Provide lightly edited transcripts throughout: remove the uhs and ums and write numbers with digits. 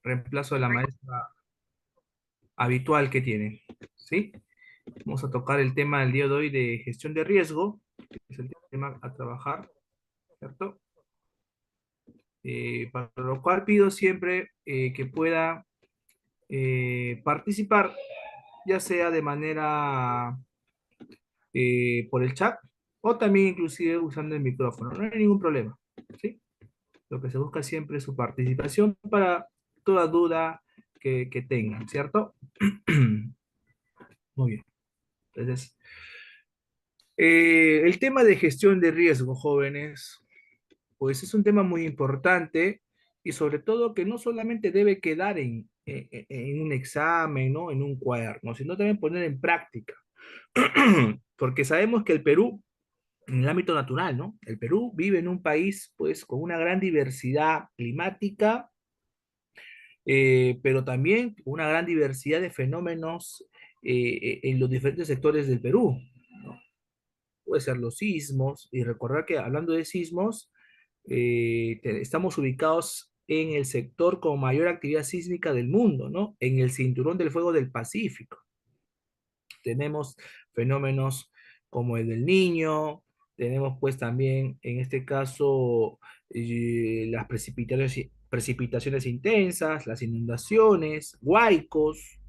reemplazo de la maestra habitual que tiene, ¿sí? Vamos a tocar el tema del día de hoy de gestión de riesgo, que es el tema a trabajar, ¿cierto? Para lo cual pido siempre que pueda participar, ya sea de manera por el chat o también inclusive usando el micrófono. No hay ningún problema, ¿sí? Lo que se busca siempre es su participación para toda duda que tengan, ¿cierto? Muy bien. Entonces, el tema de gestión de riesgo, jóvenes, pues es un tema muy importante y sobre todo que no solamente debe quedar en un examen, ¿no? En un cuaderno, sino también poner en práctica. Porque sabemos que el Perú, en el ámbito natural, ¿no? El Perú vive en un país, pues, con una gran diversidad climática, pero también una gran diversidad de fenómenos en los diferentes sectores del Perú, ¿no? Puede ser los sismos, y recordar que hablando de sismos, estamos ubicados en el sector con mayor actividad sísmica del mundo, ¿no? En el cinturón del fuego del Pacífico. Tenemos fenómenos como el del Niño, tenemos pues también en este caso las precipitaciones intensas, las inundaciones, huaicos,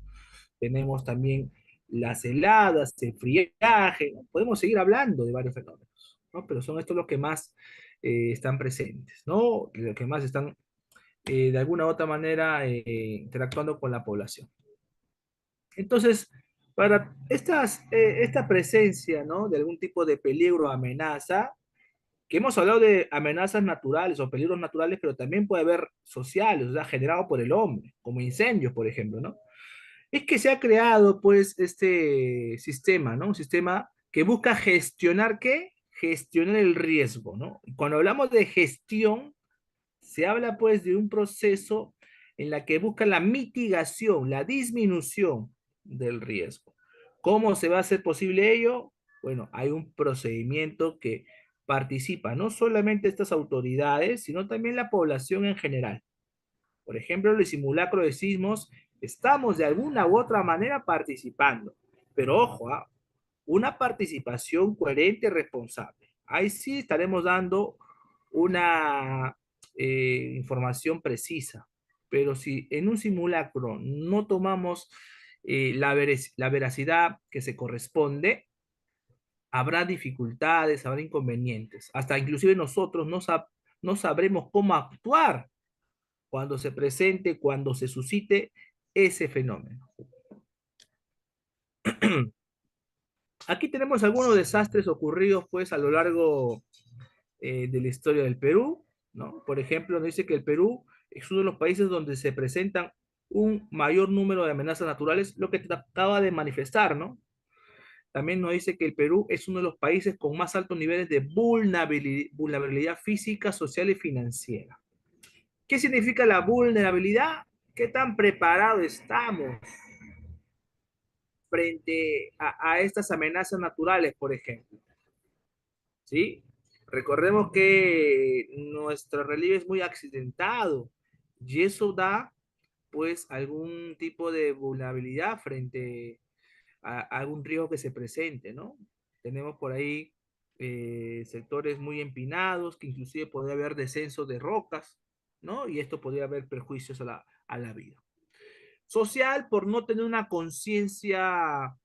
tenemos también las heladas, el friaje, ¿no? Podemos seguir hablando de varios fenómenos, ¿no? Pero son estos los que más están presentes, ¿no? Los que más están de alguna u otra manera interactuando con la población. Entonces, para esta presencia, ¿no? De algún tipo de peligro o amenaza, que hemos hablado de amenazas naturales o peligros naturales, pero también puede haber sociales, o sea, generado por el hombre, como incendios, por ejemplo, ¿no? Es que se ha creado, pues, este sistema, ¿no? Un sistema que busca gestionar, ¿qué? Gestionar el riesgo, ¿no? Y cuando hablamos de gestión, se habla, pues, de un proceso en la que busca la mitigación, la disminución del riesgo. ¿Cómo se va a hacer posible ello? Bueno, hay un procedimiento que participa no solamente estas autoridades, sino también la población en general. Por ejemplo, el simulacro de sismos, estamos de alguna u otra manera participando. Pero ojo, ¿ah? Una participación coherente y responsable. Ahí sí estaremos dando una información precisa. Pero si en un simulacro no tomamos la veracidad que se corresponde, habrá dificultades, habrá inconvenientes. Hasta inclusive nosotros no sabremos cómo actuar cuando se presente, cuando se suscite ese fenómeno. Aquí tenemos algunos desastres ocurridos pues a lo largo de la historia del Perú, ¿no? Por ejemplo, nos dice que el Perú es uno de los países donde se presentan un mayor número de amenazas naturales, lo que te acaba de manifestar, ¿no? También nos dice que el Perú es uno de los países con más altos niveles de vulnerabilidad física, social y financiera. ¿Qué significa la vulnerabilidad? ¿Qué tan preparados estamos frente a estas amenazas naturales, por ejemplo? ¿Sí? Recordemos que nuestro relieve es muy accidentado y eso da pues algún tipo de vulnerabilidad frente a algún riesgo que se presente, ¿no? Tenemos por ahí sectores muy empinados que inclusive podría haber descenso de rocas, ¿no? Y esto podría haber perjuicios a la vida. Social, por no tener una conciencia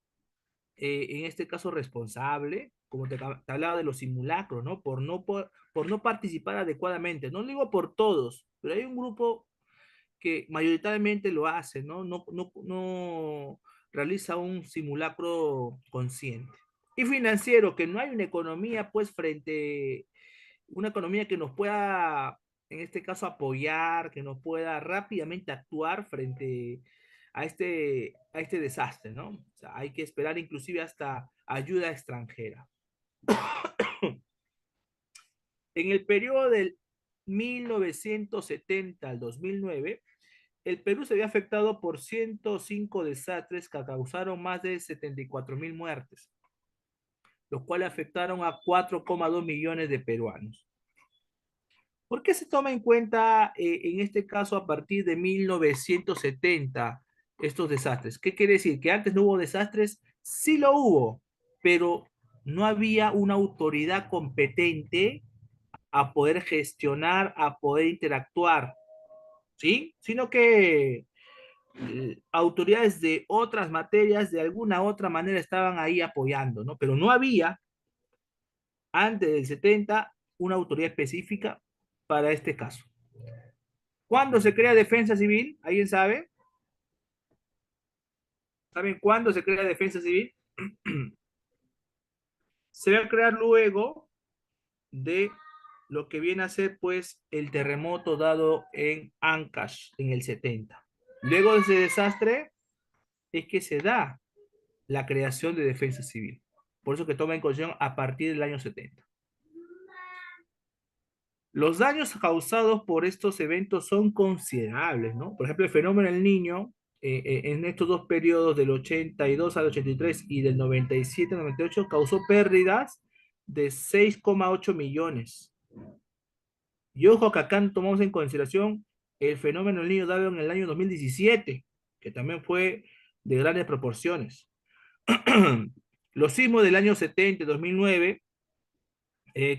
en este caso responsable, como te hablaba de los simulacros, ¿no? Por no participar adecuadamente. No lo digo por todos, pero hay un grupo que mayoritariamente lo hace, ¿no? No realiza un simulacro consciente. Y financiero, que no hay una economía, pues, una economía que nos pueda, en este caso, apoyar, que nos pueda rápidamente actuar frente a este desastre, ¿no? O sea, hay que esperar inclusive hasta ayuda extranjera. En el periodo del 1970 al 2009, el Perú se había afectado por 105 desastres que causaron más de 74.000 muertes, los cuales afectaron a 4,2 millones de peruanos. ¿Por qué se toma en cuenta en este caso a partir de 1970 estos desastres? ¿Qué quiere decir? ¿Que antes no hubo desastres? Sí lo hubo, pero no había una autoridad competente a poder gestionar, a poder interactuar, ¿sí? Sino que autoridades de otras materias de alguna otra manera estaban ahí apoyando, ¿no? Pero no había antes del 70 una autoridad específica para este caso. ¿Cuándo se crea defensa civil? ¿Alguien sabe? ¿Saben cuándo se crea defensa civil? Se va a crear luego de lo que viene a ser pues el terremoto dado en Ancash en el 70. Luego de ese desastre es que se da la creación de defensa civil. Por eso que toma en consideración a partir del año 70. Los daños causados por estos eventos son considerables, ¿no? Por ejemplo, el fenómeno del Niño, en estos dos periodos del 82 al 83 y del 97 al 98, causó pérdidas de 6,8 millones. Y ojo que acá tomamos en consideración el fenómeno del Niño dado en el año 2017, que también fue de grandes proporciones. Los sismos del año 70 y 2009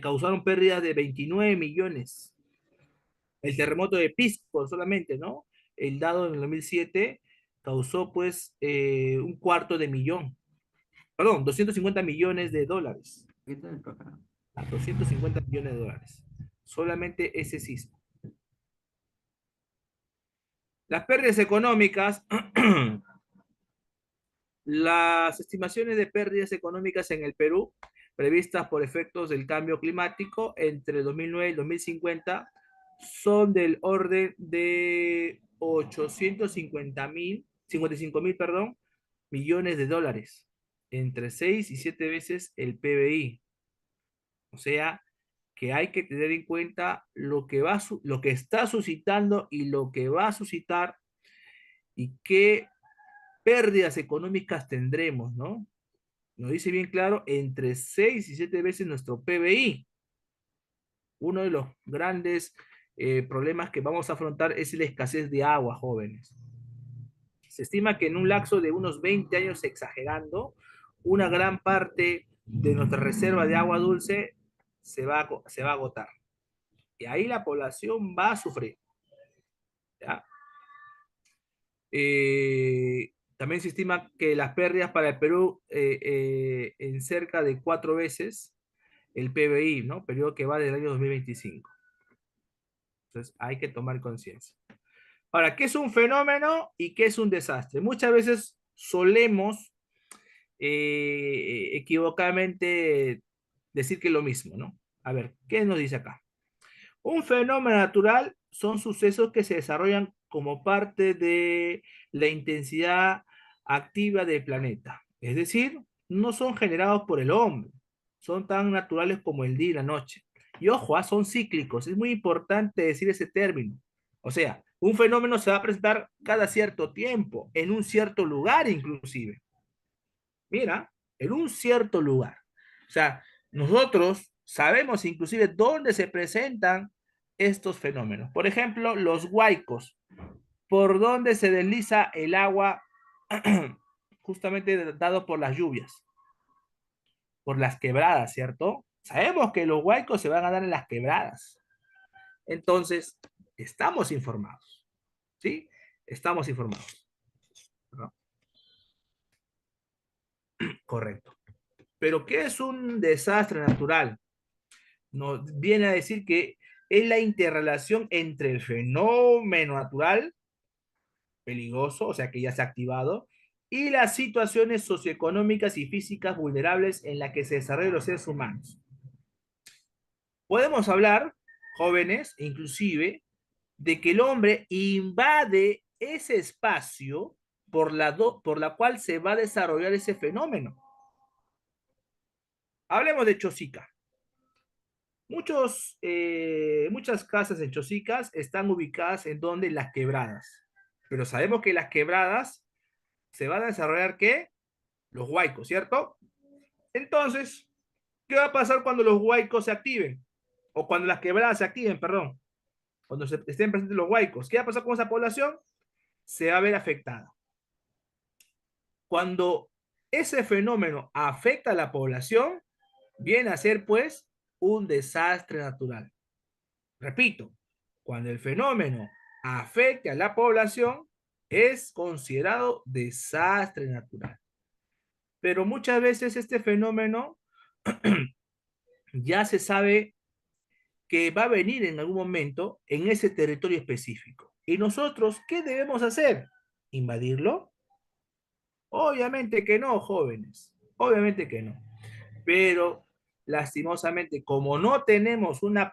causaron pérdidas de 29 millones. El terremoto de Pisco solamente, ¿no? El dado en el 2007 causó pues un cuarto de millón, perdón, 250 millones de dólares. 250 millones de dólares. Solamente ese sismo. Las pérdidas económicas, las estimaciones de pérdidas económicas en el Perú, previstas por efectos del cambio climático entre 2009 y 2050, son del orden de 55 mil, perdón, millones de dólares, entre 6 y 7 veces el PBI. O sea, que hay que tener en cuenta lo que está suscitando y lo que va a suscitar y qué pérdidas económicas tendremos, ¿no? Nos dice bien claro, entre 6 y 7 veces nuestro PBI. Uno de los grandes problemas que vamos a afrontar es la escasez de agua, jóvenes. Se estima que en un lapso de unos 20 años, exagerando, una gran parte de nuestra reserva de agua dulce se va a agotar. Y ahí la población va a sufrir. ¿Ya? También se estima que las pérdidas para el Perú en cerca de 4 veces el PBI, ¿no? Periodo que va del año 2025. Entonces hay que tomar conciencia. Ahora, ¿qué es un fenómeno y qué es un desastre? Muchas veces solemos equivocadamente decir que es lo mismo, ¿no? A ver, ¿qué nos dice acá? Un fenómeno natural son sucesos que se desarrollan como parte de la intensidad activa del planeta. Es decir, no son generados por el hombre, son tan naturales como el día y la noche. Y ojo, son cíclicos, es muy importante decir ese término. O sea, un fenómeno se va a presentar cada cierto tiempo, en un cierto lugar inclusive. Mira, en un cierto lugar. O sea, nosotros sabemos inclusive dónde se presentan estos fenómenos. Por ejemplo, los huaicos, por donde se desliza el agua justamente dado por las lluvias, por las quebradas, ¿cierto? Sabemos que los huaicos se van a dar en las quebradas. Entonces, estamos informados, ¿sí? Estamos informados, ¿no? Correcto. Pero ¿qué es un desastre natural? Nos viene a decir que es la interrelación entre el fenómeno natural peligroso, o sea que ya se ha activado, y las situaciones socioeconómicas y físicas vulnerables en las que se desarrollan los seres humanos. Podemos hablar, jóvenes, inclusive, de que el hombre invade ese espacio por la cual se va a desarrollar ese fenómeno. Hablemos de Chosica. Muchas casas en Chosicas están ubicadas en donde las quebradas. Pero sabemos que las quebradas se van a desarrollar ¿qué? Los huaicos, ¿cierto? Entonces, ¿qué va a pasar cuando los huaicos se activen? O cuando las quebradas se activen, perdón. cuando se estén presentes los huaicos, ¿qué va a pasar con esa población? Se va a ver afectada. Cuando ese fenómeno afecta a la población, viene a ser pues un desastre natural. Repito, cuando el fenómeno afecte a la población, es considerado desastre natural. Pero muchas veces este fenómeno ya se sabe que va a venir en algún momento en ese territorio específico. ¿Y nosotros qué debemos hacer? ¿Invadirlo? Obviamente que no, jóvenes. Obviamente que no. Pero lastimosamente, como no tenemos una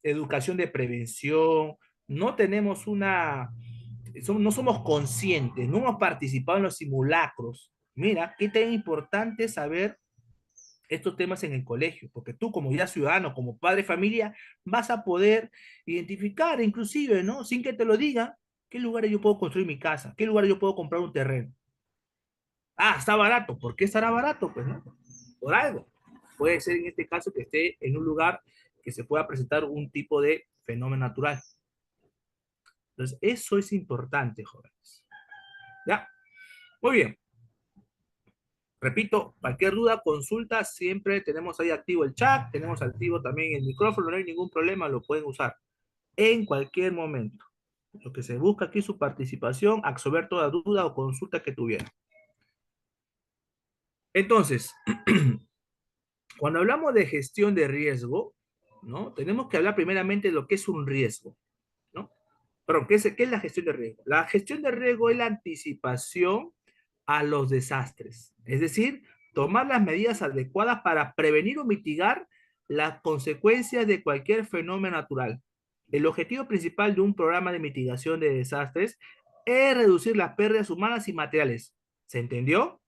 educación de prevención, no tenemos no somos conscientes, no hemos participado en los simulacros. Mira, qué tan importante es saber estos temas en el colegio, porque tú como ya ciudadano, como padre de familia, vas a poder identificar, inclusive, ¿no? Sin que te lo diga, qué lugares yo puedo construir mi casa, qué lugares yo puedo comprar un terreno. Ah, está barato. ¿Por qué estará barato? Pues no, por algo. Puede ser en este caso que esté en un lugar que se pueda presentar un tipo de fenómeno natural. Entonces, eso es importante, jóvenes. ¿Ya? Muy bien. Repito, cualquier duda, consulta, siempre tenemos ahí activo el chat, tenemos activo también el micrófono, no hay ningún problema, lo pueden usar en cualquier momento. Lo que se busca aquí es su participación, absorber toda duda o consulta que tuvieran. Entonces, cuando hablamos de gestión de riesgo, ¿no? Tenemos que hablar primeramente de lo que es un riesgo, ¿no? Perdón, qué es la gestión de riesgo? La gestión de riesgo es la anticipación a los desastres, es decir, tomar las medidas adecuadas para prevenir o mitigar las consecuencias de cualquier fenómeno natural. El objetivo principal de un programa de mitigación de desastres es reducir las pérdidas humanas y materiales. ¿Se entendió?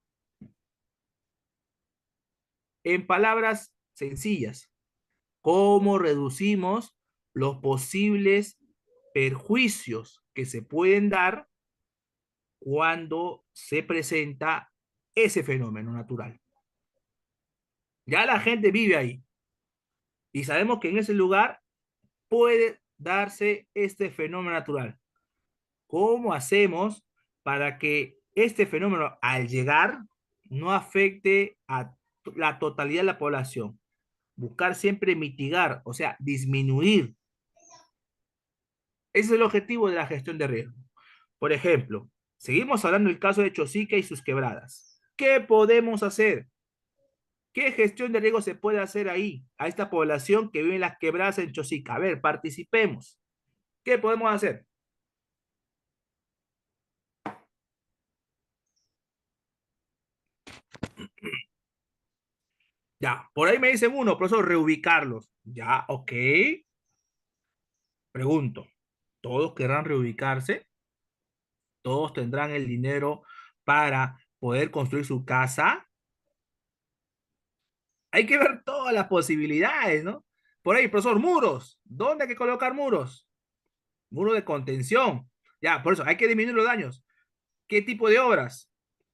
En palabras sencillas, ¿cómo reducimos los posibles perjuicios que se pueden dar cuando se presenta ese fenómeno natural? Ya la gente vive ahí y sabemos que en ese lugar puede darse este fenómeno natural. ¿Cómo hacemos para que este fenómeno al llegar no afecte a la totalidad de la población? Buscar siempre mitigar, o sea, disminuir. Ese es el objetivo de la gestión de riesgo. Por ejemplo, seguimos hablando del caso de Chosica y sus quebradas. ¿Qué podemos hacer? ¿Qué gestión de riesgo se puede hacer ahí, a esta población que vive en las quebradas en Chosica? A ver, participemos. ¿Qué podemos hacer? Ya, por ahí me dicen uno, profesor, reubicarlos. Ya, ok. Pregunto, ¿todos querrán reubicarse? ¿Todos tendrán el dinero para poder construir su casa? Hay que ver todas las posibilidades, ¿no? Por ahí, profesor, muros. ¿Dónde hay que colocar muros? Muro de contención. Ya, por eso, hay que disminuir los daños. ¿Qué tipo de obras?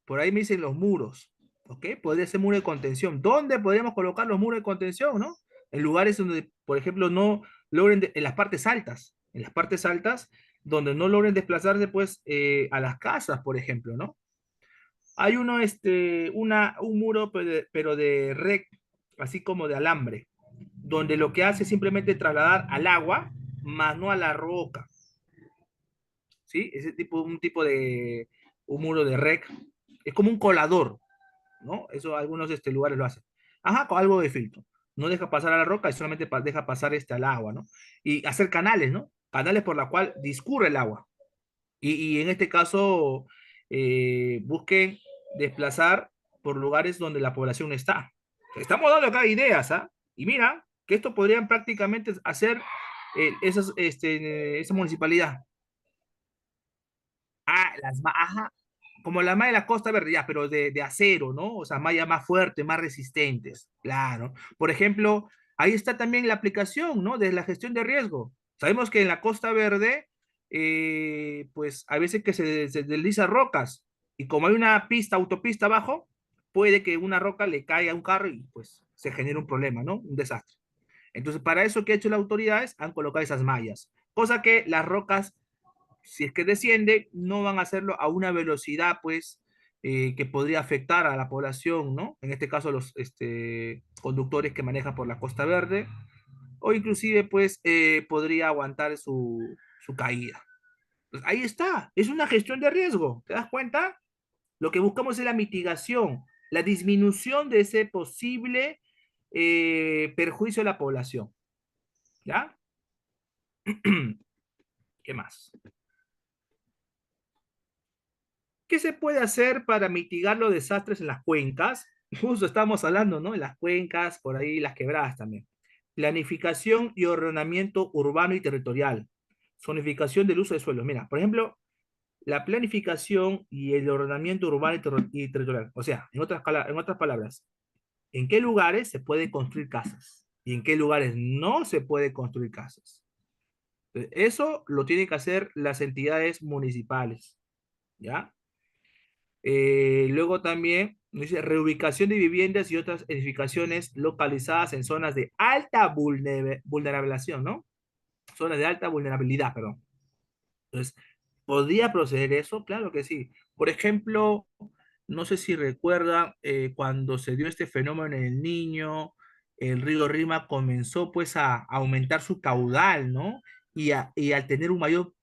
Por ahí me dicen los muros. ¿Ok? Podría ser muro de contención. ¿Dónde podríamos colocar los muros de contención, no? En lugares donde, por ejemplo, no logren, en las partes altas. En las partes altas, donde no logren desplazarse, pues, a las casas, por ejemplo, ¿no? Hay un muro, pero de red, así como de alambre, donde lo que hace es simplemente trasladar al agua, más no a la roca, ¿sí? Un tipo de un muro de red, es como un colador, ¿no? Eso algunos lugares lo hacen. Ajá, con algo de filtro. No deja pasar a la roca y solamente deja pasar al agua, ¿no? Y hacer canales, ¿no? Canales por la cual discurre el agua. Y en este caso, busquen desplazar por lugares donde la población no está. Estamos dando acá ideas, ¿ah? Y mira, que esto podrían prácticamente hacer esa municipalidad. Ah, ajá, como la malla de la Costa Verde, ya, pero de acero, ¿no? O sea, mallas más fuertes, más resistentes, claro. Por ejemplo, ahí está también la aplicación, ¿no? De la gestión de riesgo. Sabemos que en la Costa Verde, pues a veces que se desliza rocas y como hay una pista, autopista abajo, puede que una roca le caiga a un carro y pues se genere un problema, ¿no? Un desastre. Entonces, para eso que ha hecho las autoridades, han colocado esas mallas, cosa que las rocas, si es que desciende, no van a hacerlo a una velocidad, pues, que podría afectar a la población, ¿no? En este caso, los conductores que manejan por la Costa Verde, o inclusive, pues, podría aguantar su caída. Pues ahí está, es una gestión de riesgo, ¿te das cuenta? Lo que buscamos es la mitigación, la disminución de ese posible perjuicio a la población, ¿ya? ¿Qué más? ¿Qué se puede hacer para mitigar los desastres en las cuencas? Justo estamos hablando, ¿no? En las cuencas, por ahí las quebradas también. Planificación y ordenamiento urbano y territorial. Zonificación del uso de suelo. Mira, por ejemplo, la planificación y el ordenamiento urbano y territorial. O sea, en otras palabras, ¿en qué lugares se puede construir casas? ¿Y en qué lugares no se puede construir casas? Eso lo tienen que hacer las entidades municipales, ¿ya? Luego también dice reubicación de viviendas y otras edificaciones localizadas en zonas de alta vulnerabilización, ¿no? Zonas de alta vulnerabilidad, perdón. Entonces, ¿podría proceder eso? Claro que sí. Por ejemplo, no sé si recuerda cuando se dio este fenómeno en el Niño, el río Rima comenzó pues a aumentar su caudal, ¿no? Y al tener un mayor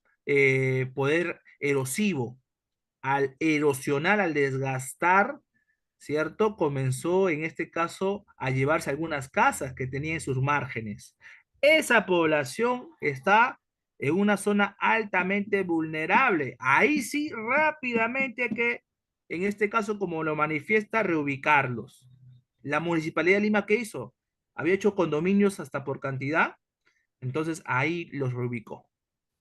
poder erosivo, al erosionar, al desgastar, ¿cierto? Comenzó en este caso a llevarse algunas casas que tenía en sus márgenes. Esa población está en una zona altamente vulnerable. Ahí sí, rápidamente hay que, en este caso, como lo manifiesta, reubicarlos. La Municipalidad de Lima, ¿qué hizo? Había hecho condominios hasta por cantidad, entonces ahí los reubicó,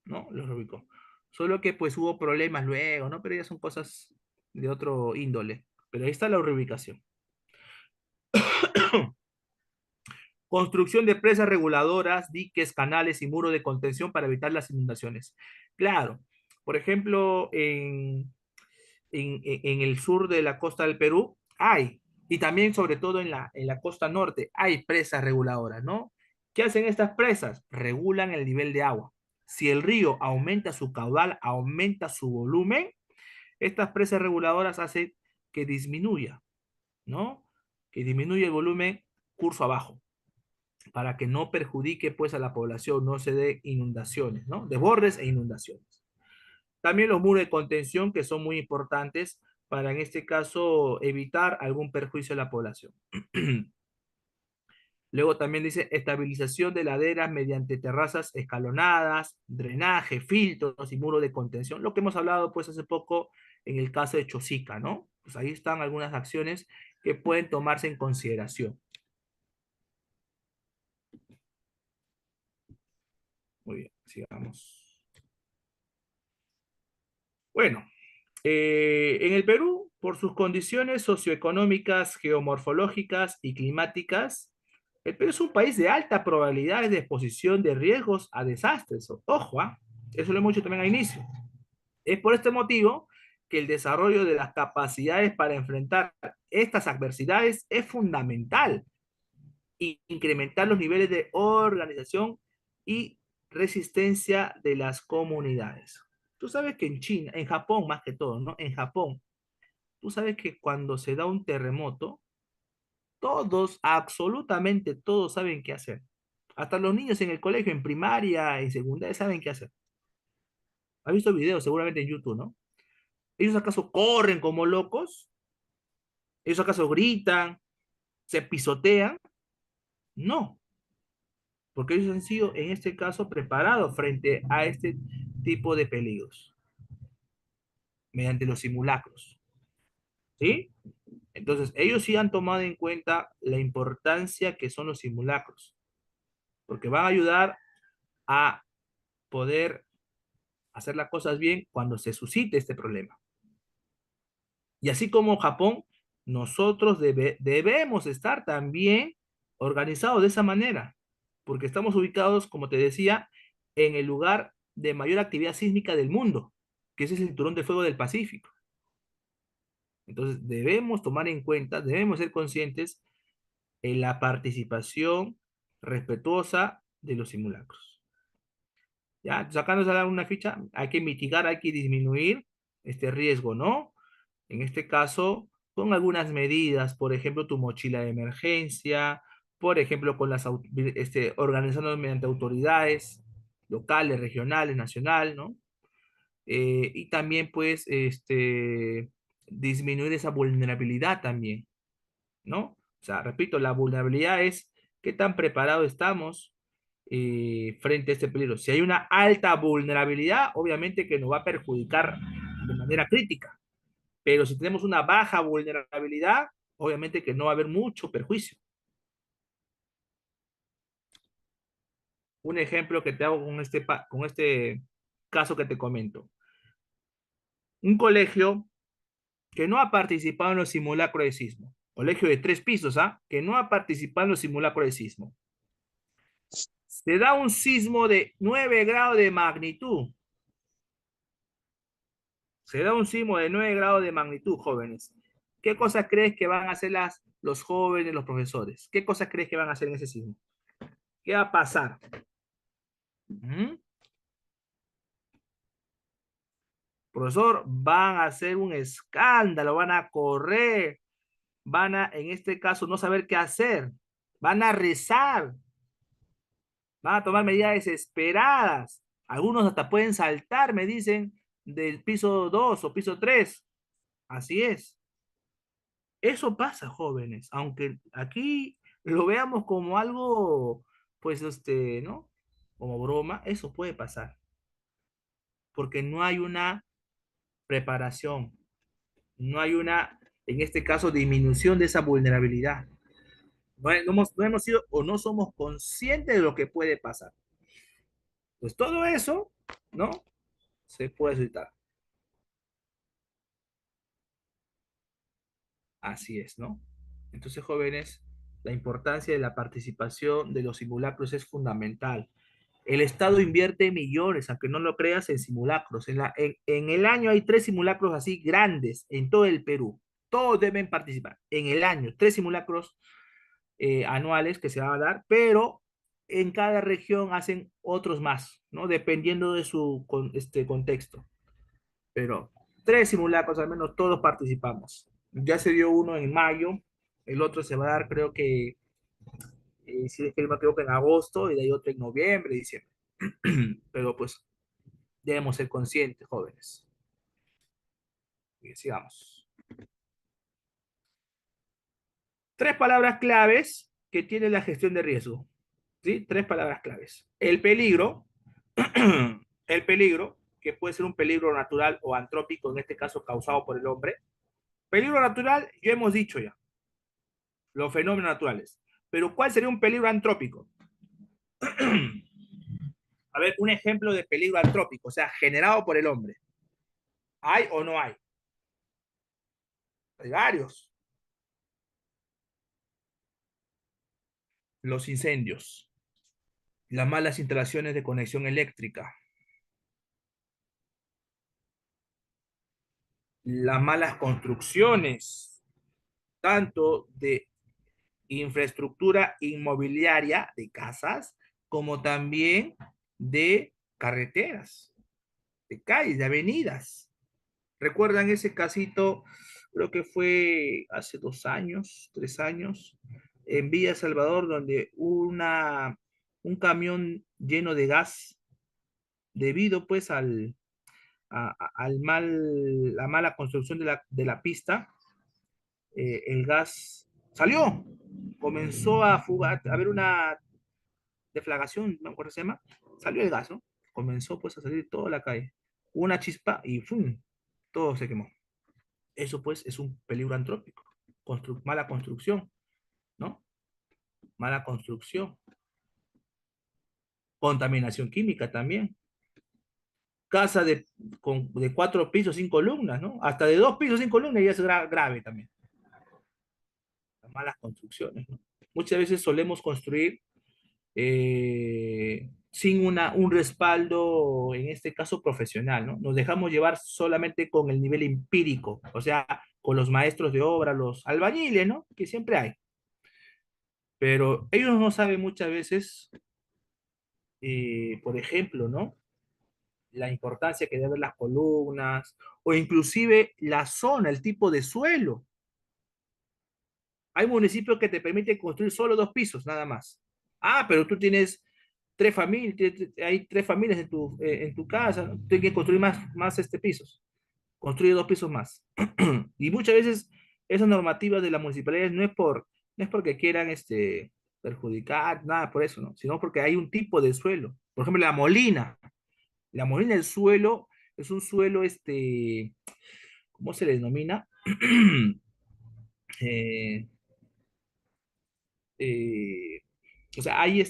¿no? Los reubicó. Solo que pues hubo problemas luego, ¿no? Pero ya son cosas de otro índole. Pero ahí está la reubicación. Construcción de presas reguladoras, diques, canales y muros de contención para evitar las inundaciones. Claro, por ejemplo, en el sur de la costa del Perú hay, y también sobre todo en la costa norte, hay presas reguladoras, ¿no? ¿Qué hacen estas presas? Regulan el nivel de agua. Si el río aumenta su caudal, aumenta su volumen, estas presas reguladoras hacen que disminuya, ¿no? Que disminuya el volumen curso abajo, para que no perjudique pues a la población, no se dé inundaciones, ¿no? Desbordes e inundaciones. También los muros de contención que son muy importantes para en este caso evitar algún perjuicio a la población. Luego también dice estabilización de laderas mediante terrazas escalonadas, drenaje, filtros y muros de contención, lo que hemos hablado pues hace poco en el caso de Chosica, ¿no? Pues ahí están algunas acciones que pueden tomarse en consideración. Muy bien, sigamos. Bueno, en el Perú, por sus condiciones socioeconómicas, geomorfológicas y climáticas, el Perú es un país de alta probabilidad de exposición de riesgos a desastres. Ojo, ¿ah? Eso lo hemos dicho también al inicio. Es por este motivo que el desarrollo de las capacidades para enfrentar estas adversidades es fundamental. Incrementar los niveles de organización y resistencia de las comunidades. Tú sabes que en China, en Japón más que todo, ¿no? En Japón, tú sabes que cuando se da un terremoto, todos, absolutamente todos saben qué hacer. Hasta los niños en el colegio, en primaria, en secundaria, saben qué hacer. ¿Has visto videos seguramente en YouTube, no? ¿Ellos acaso corren como locos? ¿Ellos acaso gritan? ¿Se pisotean? No, porque ellos han sido, en este caso, preparados frente a este tipo de peligros, mediante los simulacros. ¿Sí? Entonces, ellos sí han tomado en cuenta la importancia que son los simulacros, porque van a ayudar a poder hacer las cosas bien cuando se suscite este problema. Y así como Japón, nosotros debemos estar también organizados de esa manera, porque estamos ubicados, como te decía, en el lugar de mayor actividad sísmica del mundo, que es el cinturón de fuego del Pacífico. Entonces, debemos tomar en cuenta, debemos ser conscientes en la participación respetuosa de los simulacros. ¿Ya? Entonces acá nos da una ficha, hay que mitigar, hay que disminuir este riesgo, ¿no? En este caso, con algunas medidas, por ejemplo, tu mochila de emergencia, por ejemplo, con organizando mediante autoridades locales, regionales, nacional, ¿no? Y también, pues, disminuir esa vulnerabilidad también, ¿no? O sea, repito, la vulnerabilidad es qué tan preparados estamos frente a este peligro. Si hay una alta vulnerabilidad, obviamente que nos va a perjudicar de manera crítica, pero si tenemos una baja vulnerabilidad, obviamente que no va a haber mucho perjuicio. Un ejemplo que te hago con este caso que te comento. Un colegio que no ha participado en los simulacros de sismo. Colegio de 3 pisos, ¿ah? Que no ha participado en los simulacros de sismo. Se da un sismo de 9 grados de magnitud. Se da un sismo de 9 grados de magnitud, jóvenes. ¿Qué cosas crees que van a hacer los jóvenes, los profesores? ¿Qué cosas crees que van a hacer en ese sismo? ¿Qué va a pasar? ¿Mm? Profesor, van a hacer un escándalo, van a correr, van a, en este caso, no saber qué hacer, van a rezar, van a tomar medidas desesperadas. Algunos hasta pueden saltar, me dicen, del piso 2 o piso 3. Así es. Eso pasa, jóvenes, aunque aquí lo veamos como algo, pues, ¿no? Como broma, eso puede pasar, porque no hay una preparación, no hay una, en este caso, disminución de esa vulnerabilidad. No hemos sido o no somos conscientes de lo que puede pasar. Pues todo eso, ¿no? Se puede evitar. Así es, ¿no? Entonces, jóvenes, la importancia de la participación de los simulacros es fundamental. El Estado invierte millones, aunque no lo creas, en simulacros. En el año hay 3 simulacros así grandes en todo el Perú. Todos deben participar. En el año, 3 simulacros anuales que se van a dar, pero en cada región hacen otros más, ¿no? Dependiendo de su contexto. Pero 3 simulacros, al menos todos participamos. Ya se dio uno en mayo, el otro se va a dar, creo que, si es que no me equivoco, en agosto, y de ahí otro en noviembre, diciembre. Pero pues debemos ser conscientes, jóvenes. Y sigamos. 3 palabras claves que tiene la gestión de riesgo. ¿Sí? 3 palabras claves. El peligro, el peligro, que puede ser un peligro natural o antrópico, en este caso causado por el hombre. Peligro natural, ya hemos dicho ya, los fenómenos naturales. Pero ¿cuál sería un peligro antrópico? A ver, un ejemplo de peligro antrópico, o sea, generado por el hombre. ¿Hay o no hay? Hay varios. Los incendios, las malas instalaciones de conexión eléctrica, las malas construcciones, tanto de infraestructura inmobiliaria de casas, como también de carreteras, de calles, de avenidas. ¿Recuerdan ese casito? Creo que fue hace 2 años, 3 años, en Villa Salvador, donde un camión lleno de gas, debido pues la mala construcción de la pista, el gas salió, comenzó a fugar, a haber una deflagración, no me acuerdo cómo se llama, salió el gas, ¿no? Comenzó pues a salir toda la calle, una chispa y ¡fum! Todo se quemó. Eso pues es un peligro antrópico, mala construcción, ¿no? Mala construcción, contaminación química también, casa de 4 pisos sin columnas, ¿no? Hasta de 2 pisos sin columnas ya es grave también. Las malas construcciones, ¿no? Muchas veces solemos construir sin un respaldo, en este caso profesional, ¿no? Nos dejamos llevar solamente con el nivel empírico, o sea, con los maestros de obra, los albañiles, ¿no? Que siempre hay. Pero ellos no saben muchas veces, por ejemplo, ¿no? La importancia que deben las columnas, o inclusive la zona, el tipo de suelo. Hay municipios que te permiten construir solo 2 pisos, nada más. Ah, pero tú tienes 3 familias, hay 3 familias en tu casa, ¿no? Tienes que construir más pisos. Construye 2 pisos más. Y muchas veces esas normativas de las municipalidades no es porque quieran perjudicar, nada por eso, ¿no? Sino porque hay un tipo de suelo. Por ejemplo, la molina. La molina, el suelo, es un suelo, ¿cómo se le denomina? Eh, eh, o sea, hay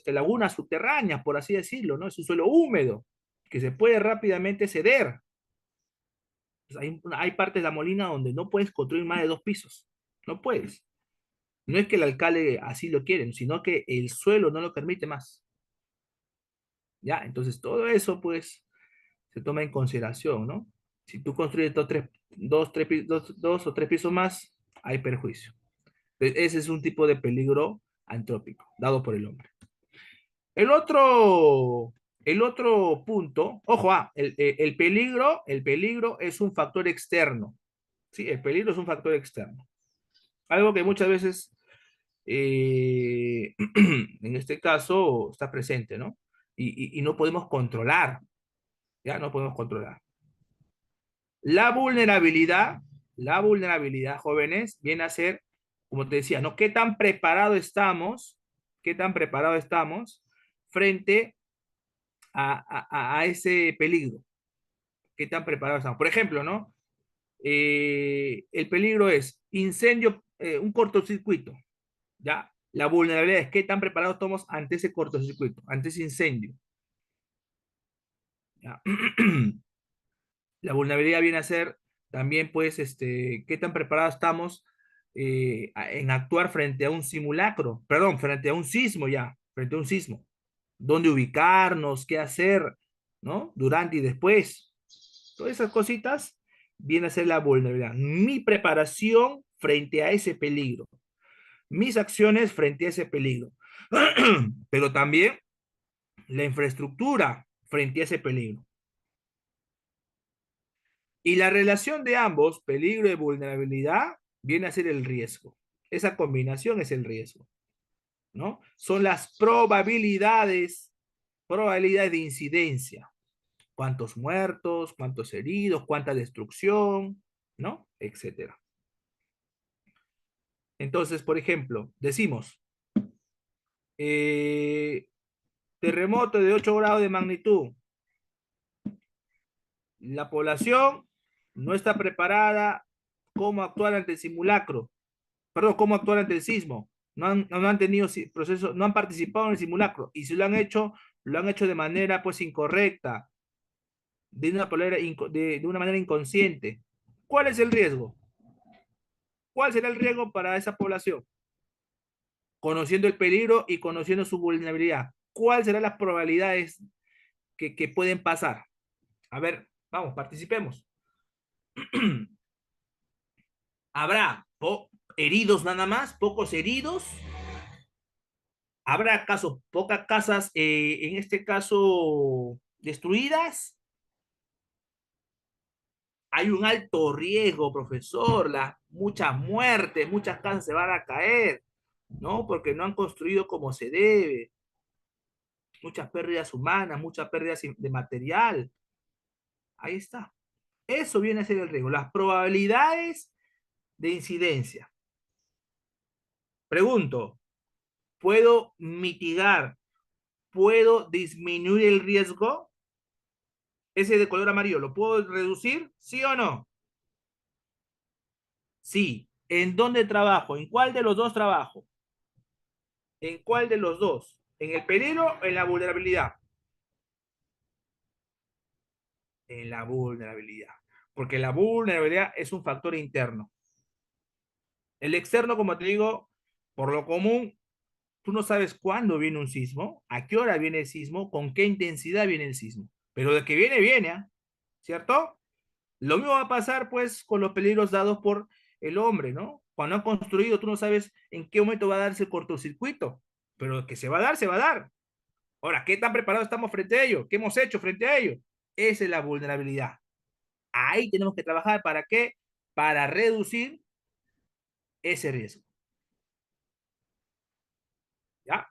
lagunas subterráneas, por así decirlo, ¿no? Es un suelo húmedo que se puede rápidamente ceder. Pues hay partes de la molina donde no puedes construir más de 2 pisos. No puedes. No es que el alcalde así lo quiere, sino que el suelo no lo permite más. ¿Ya? Entonces todo eso, pues, se toma en consideración, ¿no? Si tú construyes dos o 3 pisos más, hay perjuicio. Ese es un tipo de peligro antrópico, dado por el hombre. El otro, el otro punto, ojo, el peligro es un factor externo. Sí, el peligro es un factor externo. Algo que muchas veces, en este caso, está presente, ¿no? Y no podemos controlar, ya no podemos controlar. La vulnerabilidad, la vulnerabilidad, jóvenes, viene a ser, como te decía, ¿no? ¿Qué tan preparado estamos? ¿Qué tan preparado estamos frente a ese peligro? ¿Qué tan preparados estamos? Por ejemplo, ¿no? El peligro es incendio, un cortocircuito, ¿ya? La vulnerabilidad es qué tan preparados estamos ante ese cortocircuito, ante ese incendio, ¿ya? La vulnerabilidad viene a ser también, pues, qué tan preparados estamos en actuar frente a un simulacro, perdón, frente a un sismo ya, frente a un sismo. Dónde ubicarnos, qué hacer, ¿no? Durante y después. Todas esas cositas viene a ser la vulnerabilidad. Mi preparación frente a ese peligro. Mis acciones frente a ese peligro. Pero también la infraestructura frente a ese peligro. Y la relación de ambos, peligro y vulnerabilidad, viene a ser el riesgo. Esa combinación es el riesgo, ¿no? Son las probabilidades de incidencia. Cuántos muertos, cuántos heridos, cuánta destrucción, ¿no? Etcétera. Entonces, por ejemplo, decimos, eh, terremoto de 8 grados de magnitud. La población no está preparada cómo actuar ante el simulacro, perdón, cómo actuar ante el sismo. No han tenido proceso, no han participado en el simulacro. Y si lo han hecho de manera pues incorrecta, de una manera inconsciente. ¿Cuál es el riesgo? ¿Cuál será el riesgo para esa población? Conociendo el peligro y conociendo su vulnerabilidad. ¿Cuáles serán las probabilidades que pueden pasar? A ver, vamos, participemos. ¿Habrá heridos nada más? ¿Pocos heridos? ¿Habrá acaso pocas casas, en este caso, destruidas? Hay un alto riesgo, profesor, muchas muertes, muchas casas se van a caer, ¿no? Porque no han construido como se debe, muchas pérdidas humanas, muchas pérdidas de material. Ahí está. Eso viene a ser el riesgo, las probabilidades de incidencia. Pregunto, ¿puedo mitigar, puedo disminuir el riesgo? Ese de color amarillo, ¿lo puedo reducir? ¿Sí o no? Sí. ¿En dónde trabajo? ¿En cuál de los dos trabajo? ¿En cuál de los dos? ¿En el peligro o en la vulnerabilidad? En la vulnerabilidad. Porque la vulnerabilidad es un factor interno. El externo, como te digo, por lo común, tú no sabes cuándo viene un sismo, a qué hora viene el sismo, con qué intensidad viene el sismo. Pero de que viene, viene, ¿eh? ¿Cierto? Lo mismo va a pasar, pues, con los peligros dados por el hombre, ¿no? Cuando han construido, tú no sabes en qué momento va a darse el cortocircuito, pero que se va a dar, se va a dar. Ahora, ¿qué tan preparados estamos frente a ello? ¿Qué hemos hecho frente a ello? Esa es la vulnerabilidad. Ahí tenemos que trabajar. ¿Para qué? Para reducir ese riesgo. ¿Ya?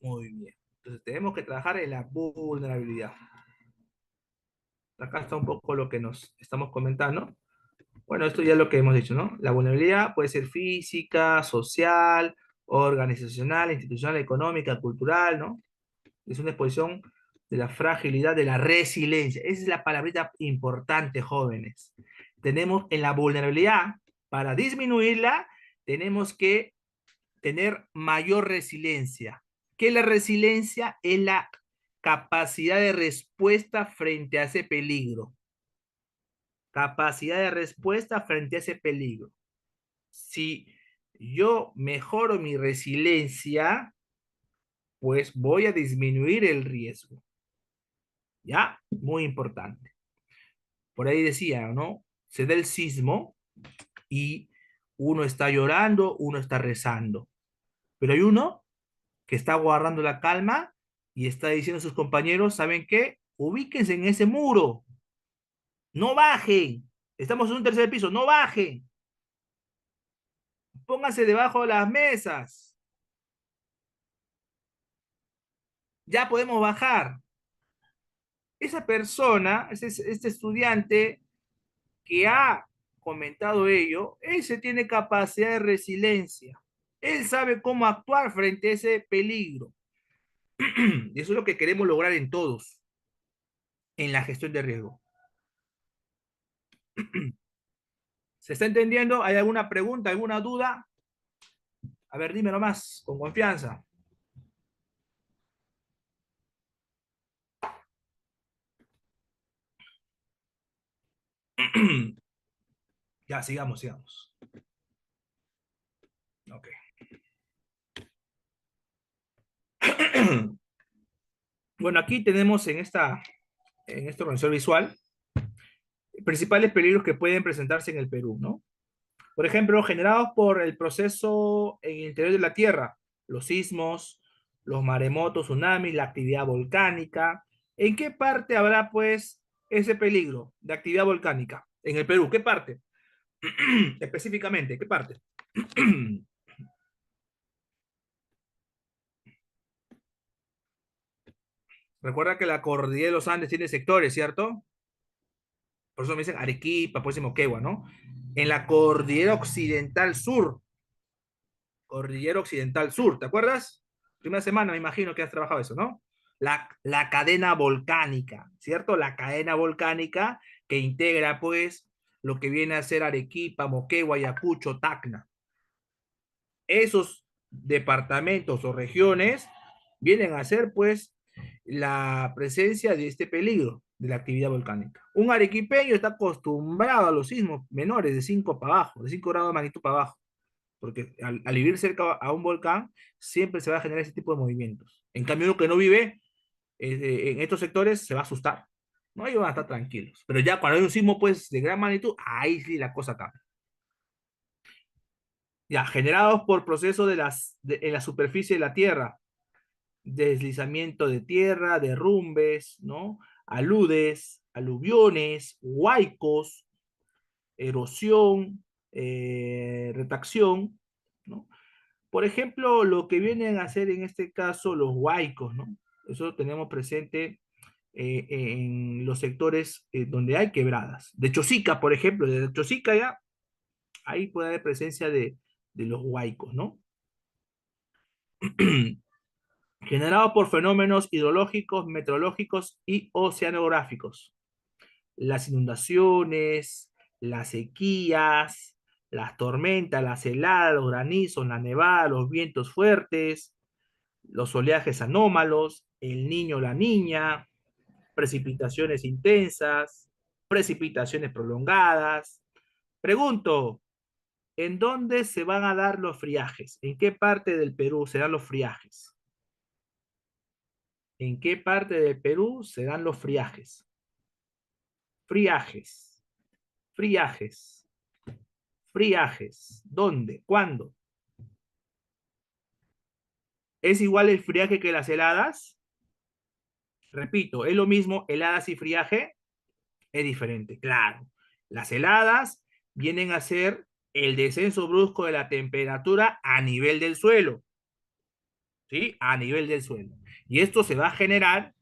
Muy bien. Entonces tenemos que trabajar en la vulnerabilidad. Acá está un poco lo que nos estamos comentando. Bueno, esto ya es lo que hemos dicho, ¿no? La vulnerabilidad puede ser física, social, organizacional, institucional, económica, cultural, ¿no? Es una exposición de la fragilidad, de la resiliencia. Esa es la palabrita importante, jóvenes. Tenemos en la vulnerabilidad, para disminuirla, tenemos que tener mayor resiliencia. ¿Qué es la resiliencia? Es la capacidad de respuesta frente a ese peligro. Capacidad de respuesta frente a ese peligro. Si yo mejoro mi resiliencia, pues voy a disminuir el riesgo. ¿Ya? Muy importante. Por ahí decía, ¿no? Se da el sismo y uno está llorando, uno está rezando. Pero hay uno que está guardando la calma y está diciendo a sus compañeros, ¿saben qué? Ubíquense en ese muro, no bajen. Estamos en un tercer piso, no bajen. Pónganse debajo de las mesas. Ya podemos bajar. Esa persona, este estudiante que ha comentado ello, ese tiene capacidad de resiliencia. Él sabe cómo actuar frente a ese peligro. Y eso es lo que queremos lograr en todos, en la gestión de riesgo. ¿Se está entendiendo? ¿Hay alguna pregunta, alguna duda? A ver, dímelo más, con confianza. Ya, sigamos, sigamos. Ok. Bueno, aquí tenemos en este organizador visual principales peligros que pueden presentarse en el Perú, ¿no? Por ejemplo, generados por el proceso en el interior de la Tierra, los sismos, los maremotos, tsunamis, la actividad volcánica. ¿En qué parte habrá, pues, ese peligro de actividad volcánica? En el Perú, ¿qué parte? Específicamente, ¿qué parte? Recuerda que la cordillera de los Andes tiene sectores, ¿cierto? Por eso me dicen Arequipa, pues Moquegua, ¿no? En la cordillera occidental sur, cordillera occidental sur, ¿te acuerdas? Primera semana me imagino que has trabajado eso, ¿no? La cadena volcánica, ¿cierto? La cadena volcánica que integra, pues, lo que viene a ser Arequipa, Moquegua, Ayacucho, Tacna. Esos departamentos o regiones vienen a ser, pues, la presencia de este peligro de la actividad volcánica. Un arequipeño está acostumbrado a los sismos menores de 5 para abajo, de 5 grados de magnitud para abajo, porque al vivir cerca a un volcán, siempre se va a generar ese tipo de movimientos. En cambio, uno que no vive en estos sectores se va a asustar. No, ellos van a estar tranquilos. Pero ya cuando hay un sismo, pues, de gran magnitud, ahí sí la cosa cambia. Ya, generados por procesos en la superficie de la Tierra, deslizamiento de tierra, derrumbes, ¿no? Aludes, aluviones, huaicos, erosión, retracción, ¿no? Por ejemplo, lo que vienen a hacer en este caso los huaicos, ¿no? Eso lo tenemos presente en los sectores donde hay quebradas. De Chosica, por ejemplo, de Chosica ya, ahí puede haber presencia de los huaicos, ¿no? Generado por fenómenos hidrológicos, meteorológicos y oceanográficos. Las inundaciones, las sequías, las tormentas, las heladas, los granizos, la nevada, los vientos fuertes, los oleajes anómalos, el niño o la niña, precipitaciones intensas, precipitaciones prolongadas. Pregunto, ¿en dónde se van a dar los friajes? ¿En qué parte del Perú se dan los friajes? ¿En qué parte del Perú se dan los friajes? Friajes, friajes. friajes. ¿Dónde? ¿Cuándo? ¿Es igual el friaje que las heladas? Repito, ¿es lo mismo heladas y friaje? Es diferente, claro. Las heladas vienen a ser el descenso brusco de la temperatura a nivel del suelo, ¿sí? A nivel del suelo. Y esto se va a generar,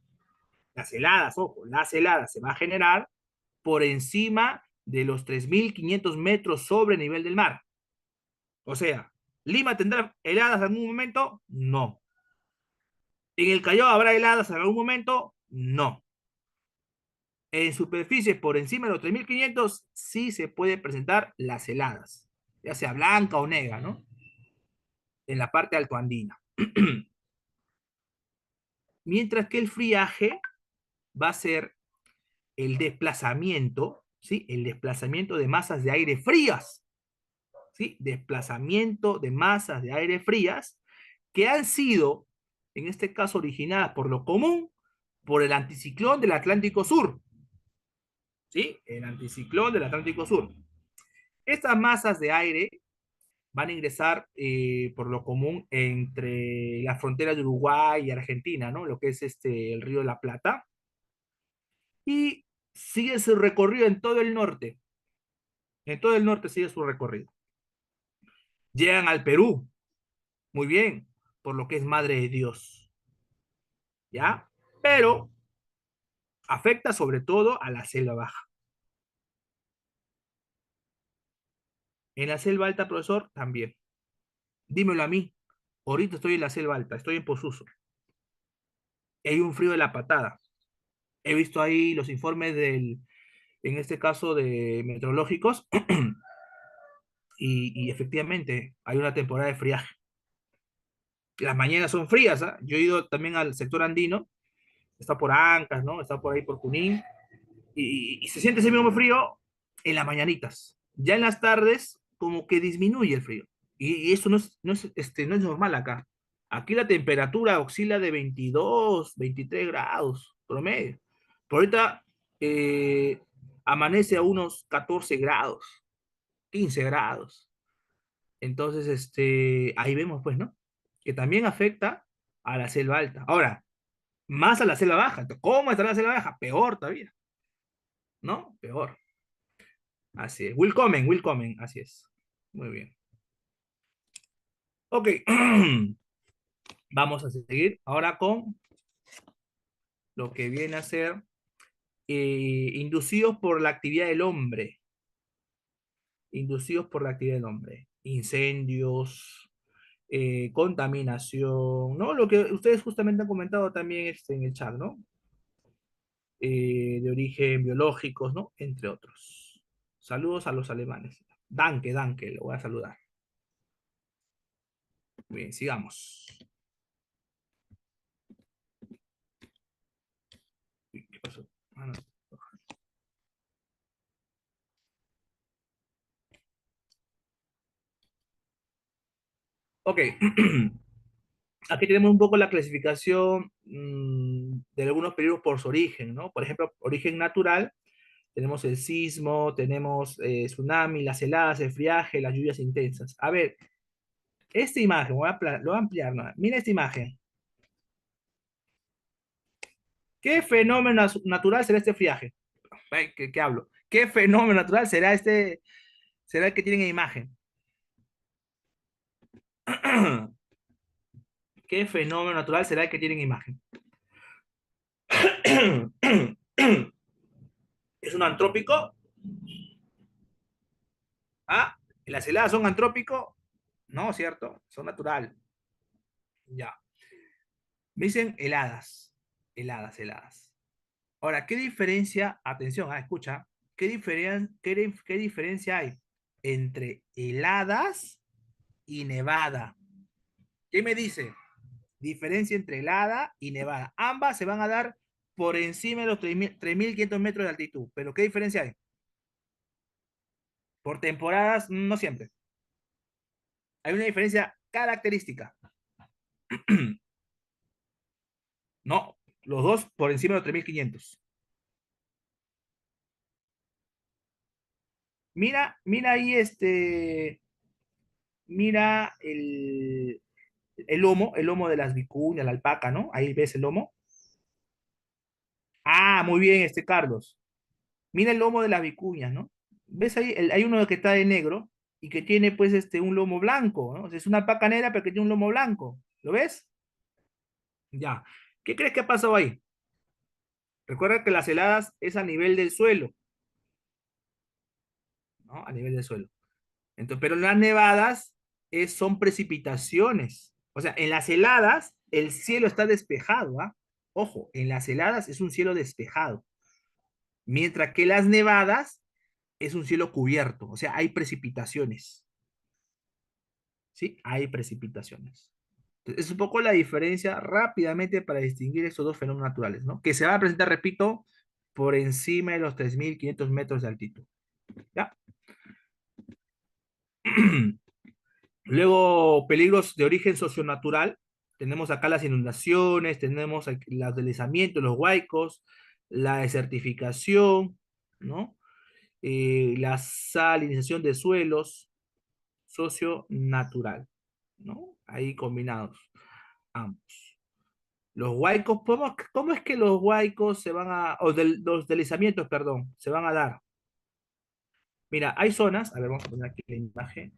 las heladas, ojo, las heladas se va a generar por encima de los 3.500 metros sobre nivel del mar. O sea, ¿Lima tendrá heladas en algún momento? No. ¿En el Callao habrá heladas en algún momento? No. En superficies por encima de los 3.500 sí se puede presentar las heladas, ya sea blanca o negra, ¿no? En la parte altoandina. Mientras que el friaje va a ser el desplazamiento, ¿sí? El desplazamiento de masas de aire frías, ¿sí? Desplazamiento de masas de aire frías que han sido, en este caso, originadas por lo común, por el anticiclón del Atlántico Sur, ¿sí? El anticiclón del Atlántico Sur. Estas masas de aire van a ingresar por lo común entre las fronteras de Uruguay y Argentina, ¿no? Lo que es el río de la Plata. Y sigue su recorrido en todo el norte. En todo el norte sigue su recorrido. Llegan al Perú, muy bien, por lo que es Madre de Dios, ¿ya? Pero afecta sobre todo a la selva baja. En la selva alta, profesor, también. Dímelo a mí. Ahorita estoy en la selva alta, estoy en Posuso. Hay un frío de la patada. He visto ahí los informes en este caso de meteorológicos, y efectivamente hay una temporada de friaje. Las mañanas son frías, ¿ah? Yo he ido también al sector andino, está por Ancas, ¿no? Está por ahí por Junín, y se siente ese mismo frío en las mañanitas. Ya en las tardes, como que disminuye el frío. Y eso no es normal acá. Aquí la temperatura oscila de 22, 23 grados promedio. Por ahorita amanece a unos 14 grados, 15 grados. Entonces, ahí vemos, pues, ¿no? Que también afecta a la selva alta. Ahora, más a la selva baja. ¿Cómo está la selva baja? Peor todavía, ¿no? Peor. Así es. Willkommen, así es. Muy bien. Ok. Vamos a seguir ahora con lo que viene a ser inducidos por la actividad del hombre. Inducidos por la actividad del hombre. Incendios, contaminación, ¿no? Lo que ustedes justamente han comentado también en el chat, ¿no? De origen biológicos, ¿no? Entre otros. Saludos a los alemanes. Danke, danke, lo voy a saludar. Bien, sigamos. Uy, ¿qué pasó? Ah, no. Ok. Aquí tenemos un poco la clasificación de algunos periodos por su origen, ¿no? Por ejemplo, origen natural, tenemos el sismo, tenemos tsunami, las heladas, el friaje, las lluvias intensas. A ver, esta imagen, lo voy a ampliar, ¿no? Mira esta imagen. ¿Qué fenómeno natural será este friaje? Ay, ¿qué hablo? ¿Qué fenómeno natural será el que tienen en imagen? ¿Qué fenómeno natural será el que tienen en imagen? ¿Es un antrópico? ¿Ah? ¿Las heladas son antrópico? No, ¿cierto? Son natural. Ya. Me dicen heladas. Heladas, heladas. Ahora, ¿qué diferencia? Atención, escucha. ¿Qué diferencia hay entre heladas y nevada? ¿Qué me dice? Diferencia entre helada y nevada. Ambas se van a dar por encima de los 3.500 metros de altitud. Pero ¿qué diferencia hay? Por temporadas, no siempre. Hay una diferencia característica. No, los dos por encima de los 3.500. Mira ahí mira el lomo de las vicuñas, la alpaca, ¿no? Ahí ves el lomo. Ah, muy bien, Carlos. Mira el lomo de las vicuñas, ¿no? ¿Ves ahí? Hay uno que está de negro y que tiene pues un lomo blanco, ¿no? O sea, es una alpaca negra pero que tiene un lomo blanco. ¿Lo ves? Ya. ¿Qué crees que ha pasado ahí? Recuerda que las heladas es a nivel del suelo, ¿no? A nivel del suelo. Entonces, pero las nevadas son precipitaciones. O sea, en las heladas el cielo está despejado, ¿ah? Ojo, en las heladas es un cielo despejado, mientras que las nevadas es un cielo cubierto, o sea, hay precipitaciones, ¿sí? Hay precipitaciones. Entonces, es un poco la diferencia rápidamente para distinguir estos dos fenómenos naturales, ¿no? Que se van a presentar, repito, por encima de los 3.500 metros de altitud, ¿ya? Luego, peligros de origen socionatural. Tenemos acá las inundaciones, tenemos aquí los deslizamientos, los huaicos, la desertificación, ¿no? La salinización de suelos, socionatural, ¿no? Ahí combinados ambos. Los huaicos, ¿cómo es que los huaicos se van los deslizamientos, perdón, se van a dar? Mira, hay zonas, a ver, vamos a poner aquí la imagen.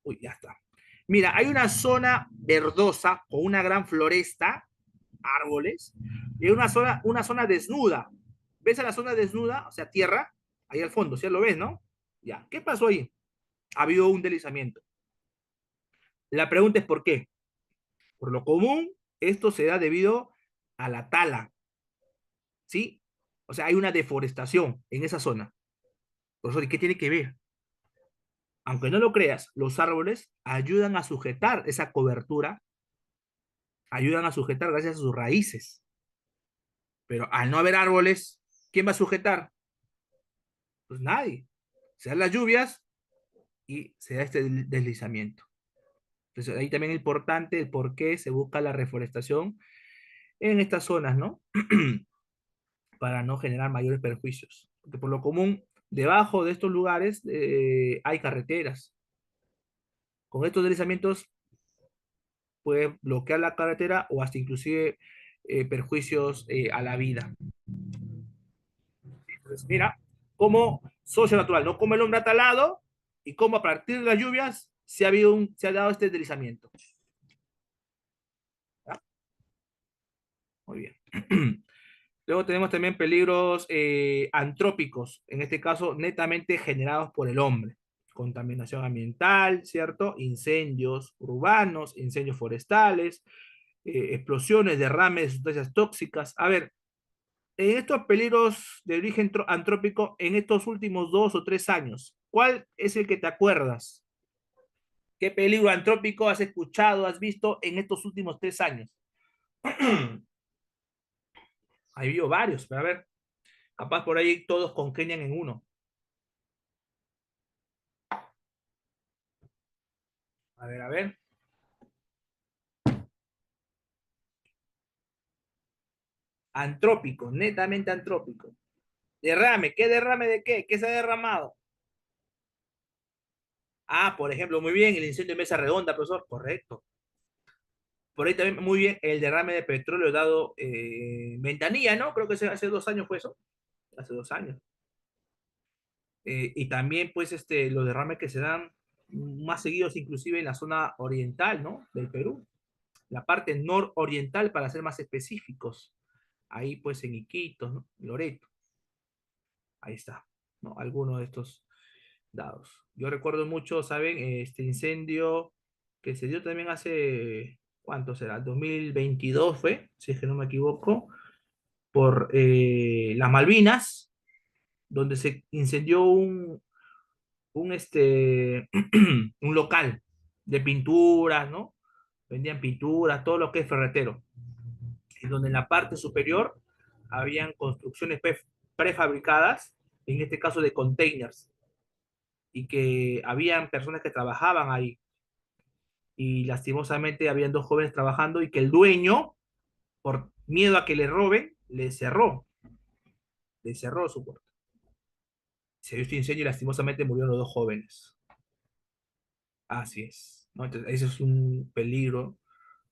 Uy, ya está. Mira, hay una zona verdosa con una gran floresta, árboles, y hay una zona desnuda. ¿Ves a la zona desnuda? O sea, tierra, ahí al fondo, ¿sí lo ves, no? Ya, ¿qué pasó ahí? Ha habido un deslizamiento. La pregunta es ¿por qué? Por lo común, esto se da debido a la tala, ¿sí? O sea, hay una deforestación en esa zona. Profesor, ¿y qué tiene que ver? Aunque no lo creas, los árboles ayudan a sujetar esa cobertura, ayudan a sujetar gracias a sus raíces. Pero al no haber árboles, ¿quién va a sujetar? Pues nadie. Se dan las lluvias y se da este deslizamiento. Entonces ahí también es importante el por qué se busca la reforestación en estas zonas, ¿no? Para no generar mayores perjuicios. Porque por lo común, debajo de estos lugares hay carreteras. Con estos deslizamientos puede bloquear la carretera o hasta inclusive perjuicios a la vida. Entonces, mira, como socio natural, no como el hombre ha talado y cómo a partir de las lluvias se ha dado este deslizamiento. ¿Ya? Muy bien. Luego tenemos también peligros antrópicos, en este caso netamente generados por el hombre. Contaminación ambiental, ¿cierto? Incendios urbanos, incendios forestales, explosiones, derrames de sustancias tóxicas. A ver, en estos peligros de origen antrópico, en estos últimos 2 o 3 años, ¿cuál es el que te acuerdas? ¿Qué peligro antrópico has escuchado, has visto en estos últimos 3 años? Ha habido varios, pero a ver, capaz por ahí todos congenian en uno. A ver, a ver. Antrópico, netamente antrópico. Derrame, ¿qué derrame de qué? ¿Qué se ha derramado? Ah, por ejemplo, muy bien, el incendio de Mesa Redonda, profesor, correcto. Por ahí también, muy bien, el derrame de petróleo dado Ventanilla, ¿no? Creo que hace 2 años fue eso, hace 2 años. Y también, pues, los derrames que se dan más seguidos, inclusive en la zona oriental, ¿no? Del Perú, la parte nororiental, para ser más específicos. Ahí, pues, en Iquitos, ¿no? Loreto, ahí está, ¿no? Algunos de estos dados. Yo recuerdo mucho, ¿saben? Este incendio que se dio también hace, ¿cuánto será? 2022 fue, si es que no me equivoco, por las Malvinas, donde se incendió un local de pinturas, ¿no? Vendían pinturas, todo lo que es ferretero. Y donde en la parte superior habían construcciones prefabricadas, en este caso de containers, y que habían personas que trabajaban ahí. Y lastimosamente habían 2 jóvenes trabajando y que el dueño, por miedo a que le roben, le cerró su puerta. Se dio este incendio y lastimosamente murieron los dos jóvenes. Así es, ¿no? Entonces, ese es un peligro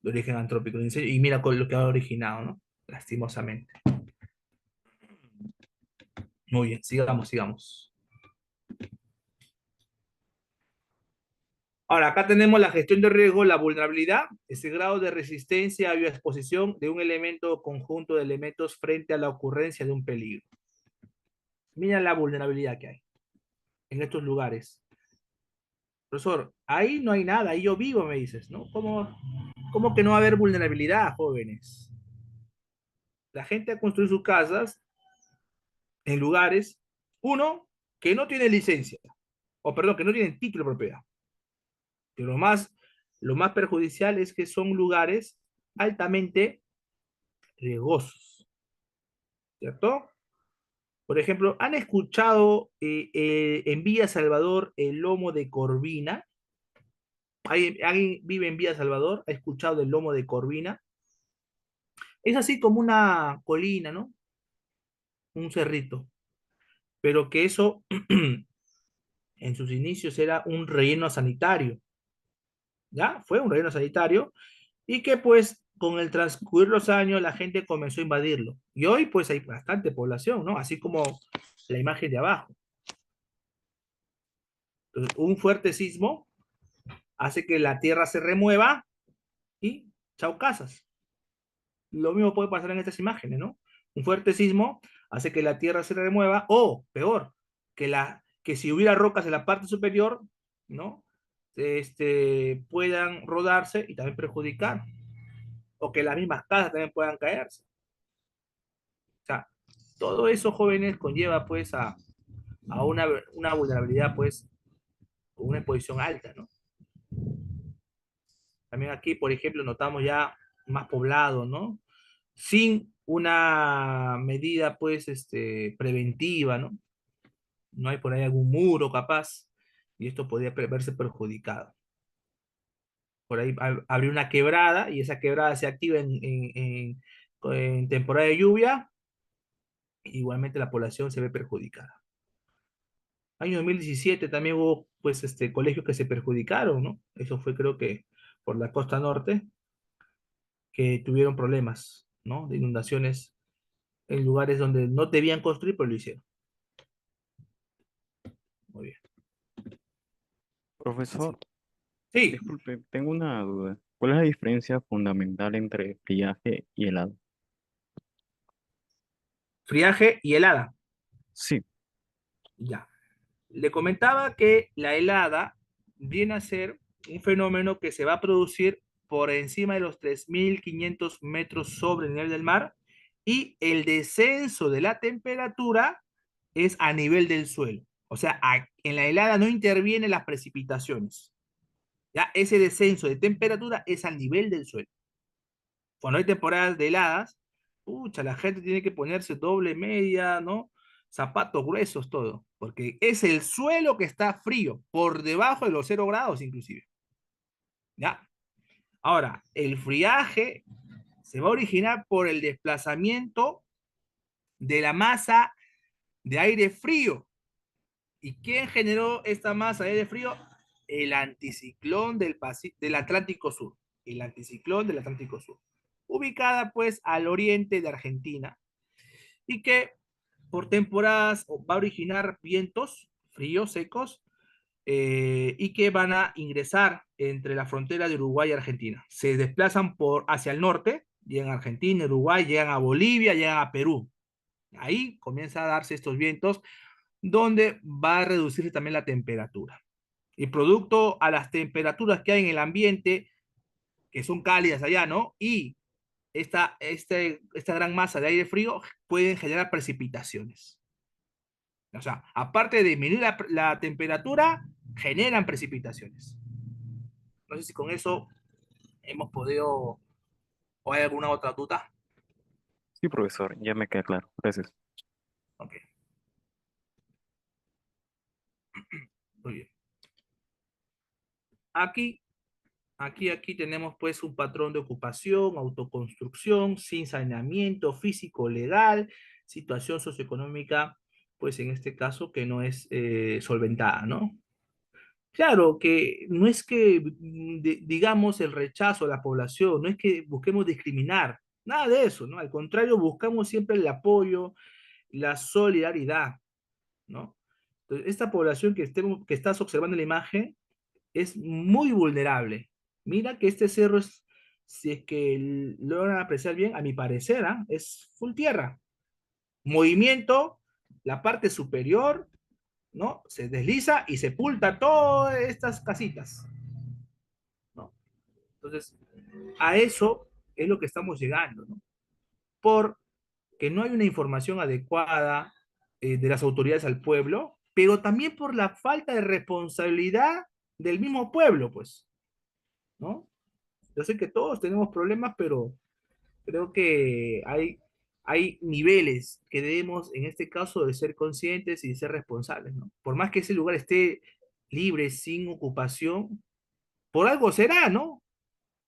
de origen antrópico. El incendio, y mira con lo que ha originado, ¿no? Lastimosamente. Muy bien, sigamos, sigamos. Ahora, acá tenemos la gestión de riesgo, la vulnerabilidad, ese grado de resistencia y exposición de un elemento o conjunto de elementos frente a la ocurrencia de un peligro. Mira la vulnerabilidad que hay en estos lugares. Profesor, ahí no hay nada, ahí yo vivo, me dices, ¿no? ¿Cómo que no va a haber vulnerabilidad, jóvenes? La gente ha construido sus casas en lugares, uno, que no tiene licencia, o perdón, que no tienen título de propiedad. Pero lo más perjudicial es que son lugares altamente riesgosos, ¿cierto? Por ejemplo, ¿han escuchado en Villa Salvador el lomo de corvina? ¿Alguien vive en Villa Salvador? ¿Ha escuchado del lomo de corvina? Es así como una colina, ¿no? Un cerrito, pero que eso en sus inicios era un relleno sanitario, ¿ya? Fue un relleno sanitario y que pues con el transcurrir los años la gente comenzó a invadirlo. Y hoy pues hay bastante población, ¿no? Así como la imagen de abajo. Entonces, un fuerte sismo hace que la tierra se remueva y chao casas. Lo mismo puede pasar en estas imágenes, ¿no? Un fuerte sismo hace que la tierra se remueva o, peor, que si hubiera rocas en la parte superior, ¿no? Puedan rodarse y también perjudicar. O que las mismas casas también puedan caerse. O sea, todo eso, jóvenes, conlleva pues a una vulnerabilidad pues con una exposición alta, ¿no? También aquí, por ejemplo, notamos ya más poblado, ¿no? Sin una medida pues preventiva, ¿no? No hay por ahí algún muro capaz y esto podría verse perjudicado. Por ahí habría una quebrada y esa quebrada se activa en temporada de lluvia, igualmente la población se ve perjudicada. Año 2017 también hubo pues colegios que se perjudicaron, ¿no? Eso fue creo que por la costa norte, que tuvieron problemas, ¿no? De inundaciones en lugares donde no debían construir, pero lo hicieron. Muy bien. Profesor, Sí, disculpe, tengo una duda. ¿Cuál es la diferencia fundamental entre friaje y helado? friaje y helada. Sí, Ya. Le comentaba que la helada viene a ser un fenómeno que se va a producir por encima de los 3.500 metros sobre el nivel del mar y el descenso de la temperatura es a nivel del suelo. O sea, en la helada no intervienen las precipitaciones. Ya ese descenso de temperatura es al nivel del suelo. Cuando hay temporadas de heladas, pucha, la gente tiene que ponerse doble media, ¿no? Zapatos gruesos, todo, porque es el suelo que está frío, por debajo de los 0 grados inclusive, ¿ya? Ahora, el friaje se va a originar por el desplazamiento de la masa de aire frío. ¿Y quién generó esta masa de aire frío? El anticiclón del Atlántico Sur. El anticiclón del Atlántico Sur. Ubicada pues al oriente de Argentina y que por temporadas va a originar vientos fríos, secos, y que van a ingresar entre la frontera de Uruguay y Argentina. Se desplazan hacia el norte, llegan a Argentina, Uruguay, llegan a Bolivia, llegan a Perú. Ahí comienza a darse estos vientos donde va a reducirse también la temperatura. Y producto a las temperaturas que hay en el ambiente, que son cálidas allá, ¿no? Y esta gran masa de aire frío pueden generar precipitaciones. O sea, aparte de disminuir la temperatura, generan precipitaciones. No sé si con eso hemos podido, o hay alguna otra duda. sí, profesor, ya me queda claro. Gracias. Ok, muy bien. Aquí aquí tenemos pues un patrón de ocupación, autoconstrucción, sin saneamiento físico legal, situación socioeconómica pues en este caso que no es solventada, ¿no? Claro que no es que digamos el rechazo a la población, no es que busquemos discriminar, nada de eso, ¿no? Al contrario, buscamos siempre el apoyo, la solidaridad, ¿no? Entonces, esta población que estás observando en la imagen es muy vulnerable. Mira que este cerro es, si es que logran apreciar bien, a mi parecer, ¿ah? Es full tierra. Movimiento, la parte superior, ¿no? Se desliza y sepulta todas estas casitas, ¿no? Entonces, a eso es lo que estamos llegando, ¿no? Porque no hay una información adecuada de las autoridades al pueblo, pero también por la falta de responsabilidad del mismo pueblo, pues, ¿no? Yo sé que todos tenemos problemas, pero creo que hay niveles que debemos, en este caso, de ser conscientes y de ser responsables, ¿no? Por más que ese lugar esté libre, sin ocupación, por algo será, ¿no?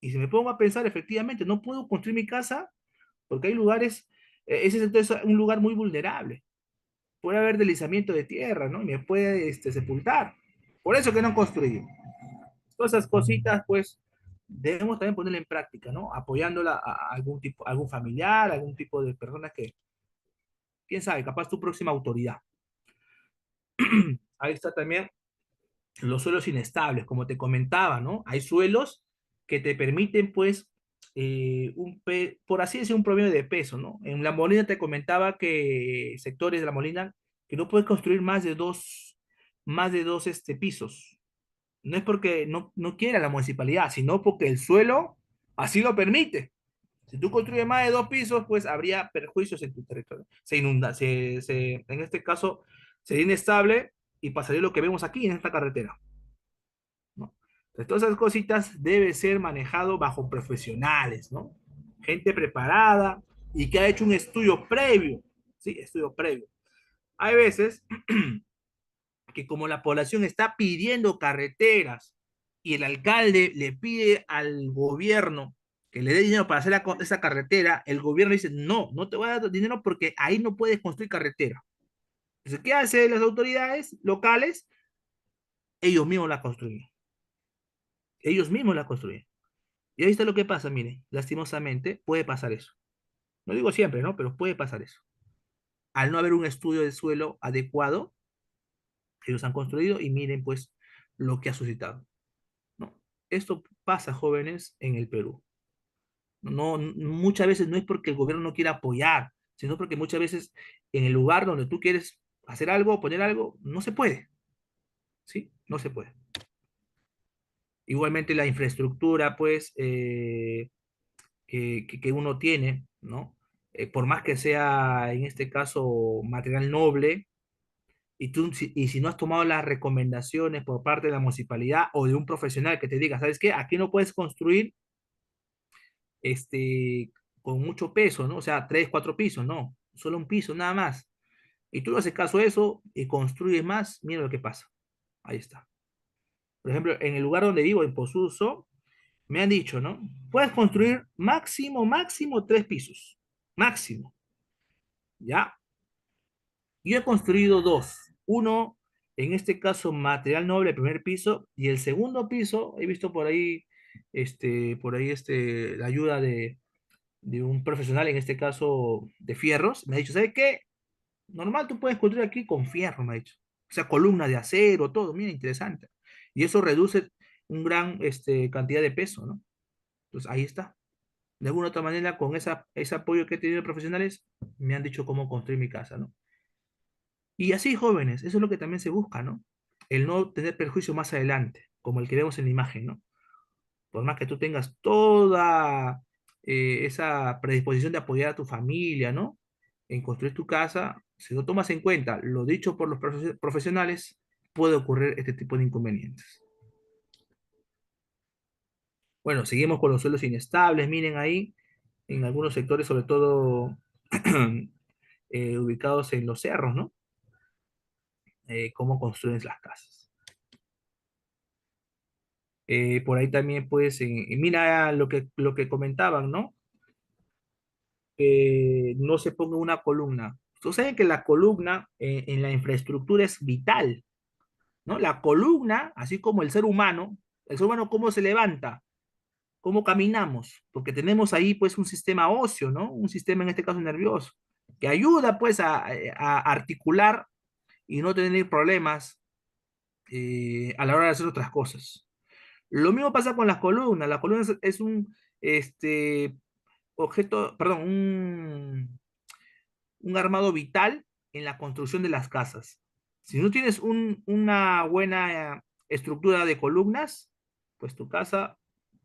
Y si me pongo a pensar, efectivamente, no puedo construir mi casa porque hay lugares, ese sector es un lugar muy vulnerable. Puede haber deslizamiento de tierra, ¿no? Y me puede sepultar. Por eso que no han construido. Todas esas cositas, pues, debemos también ponerla en práctica, ¿no? Apoyándola a algún tipo, algún familiar, algún tipo de persona que, quién sabe, capaz tu próxima autoridad. Ahí está también los suelos inestables, como te comentaba, ¿no? Hay suelos que te permiten, pues, por así decir, un promedio de peso, ¿no? En La Molina te comentaba que sectores de La Molina que no puedes construir más de dos pisos. No es porque no quiera la municipalidad, sino porque el suelo así lo permite. Si tú construyes más de dos pisos, pues habría perjuicios en tu territorio. Se inunda, en este caso, sería inestable y pasaría lo que vemos aquí en esta carretera, ¿no? Entonces, todas esas cositas debe ser manejado bajo profesionales, ¿no? Gente preparada y que ha hecho un estudio previo, ¿sí? Estudio previo. Hay veces que como la población está pidiendo carreteras y el alcalde le pide al gobierno que le dé dinero para hacer esa carretera, el gobierno dice, no, no te voy a dar dinero porque ahí no puedes construir carretera. Entonces, ¿qué hacen las autoridades locales? Ellos mismos la construyen. Ellos mismos la construyen. Y ahí está lo que pasa, mire, lastimosamente puede pasar eso. No digo siempre, ¿no? Pero puede pasar eso. Al no haber un estudio de suelo adecuado, ellos han construido y miren pues lo que ha suscitado, ¿no? Esto pasa, jóvenes, en el Perú. No, muchas veces no es porque el gobierno no quiera apoyar, sino porque muchas veces en el lugar donde tú quieres hacer algo, poner algo, no se puede, ¿sí? No se puede. Igualmente la infraestructura, pues, que uno tiene, ¿no? Por más que sea, en este caso, material noble, y si no has tomado las recomendaciones por parte de la municipalidad o de un profesional que te diga, ¿sabes qué? Aquí no puedes construir este, con mucho peso, ¿no? O sea, tres, cuatro pisos, no, solo un piso, nada más. Y tú no haces caso a eso y construyes más, mira lo que pasa. Ahí está. Por ejemplo, en el lugar donde vivo, en Posuso, me han dicho, ¿no? Puedes construir máximo tres pisos. Máximo. ¿Ya? Yo he construido dos. Uno, en este caso, material noble, primer piso, y el segundo piso, he visto la ayuda de un profesional, en este caso de fierros, me ha dicho, ¿sabe qué? Normal, tú puedes construir aquí con fierro, me ha dicho. O sea, columnas de acero, todo, mira, interesante. Y eso reduce un gran cantidad de peso, ¿no? Entonces, ahí está. De alguna otra manera, con ese apoyo que he tenido de profesionales, me han dicho cómo construir mi casa, ¿no? Y así, jóvenes, eso es lo que también se busca, ¿no? El no tener perjuicio más adelante, como el que vemos en la imagen, ¿no? Por más que tú tengas toda esa predisposición de apoyar a tu familia, ¿no? En construir tu casa, si no tomas en cuenta lo dicho por los profesionales, puede ocurrir este tipo de inconvenientes. Bueno, seguimos con los suelos inestables, miren ahí, en algunos sectores, sobre todo ubicados en los cerros, ¿no? Cómo construyen las casas. Por ahí también, pues, mira lo que comentaban, ¿no? Que no se ponga una columna. Ustedes saben que la columna en la infraestructura es vital, ¿no? La columna, así como el ser humano cómo se levanta, cómo caminamos, porque tenemos ahí pues un sistema óseo, ¿no? Un sistema en este caso nervioso, que ayuda pues a articular y no tener problemas a la hora de hacer otras cosas. Lo mismo pasa con las columnas. La columna es un este, objeto, perdón, un armado vital en la construcción de las casas. Si no tienes una buena estructura de columnas, pues tu casa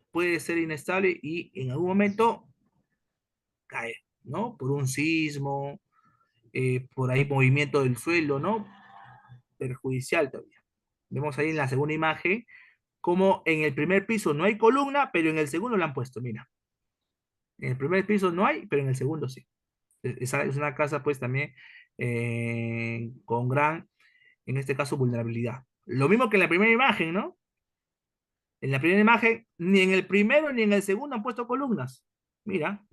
puede ser inestable y en algún momento caer, ¿no? Por un sismo, por ahí movimiento del suelo, ¿no? Perjudicial todavía. Vemos ahí en la segunda imagen como en el primer piso no hay columna, pero en el segundo la han puesto, mira. En el primer piso no hay, pero en el segundo sí. Esa es una casa pues también con gran, en este caso, vulnerabilidad. Lo mismo que en la primera imagen, ¿no? En la primera imagen, ni en el primero ni en el segundo han puesto columnas. Mira,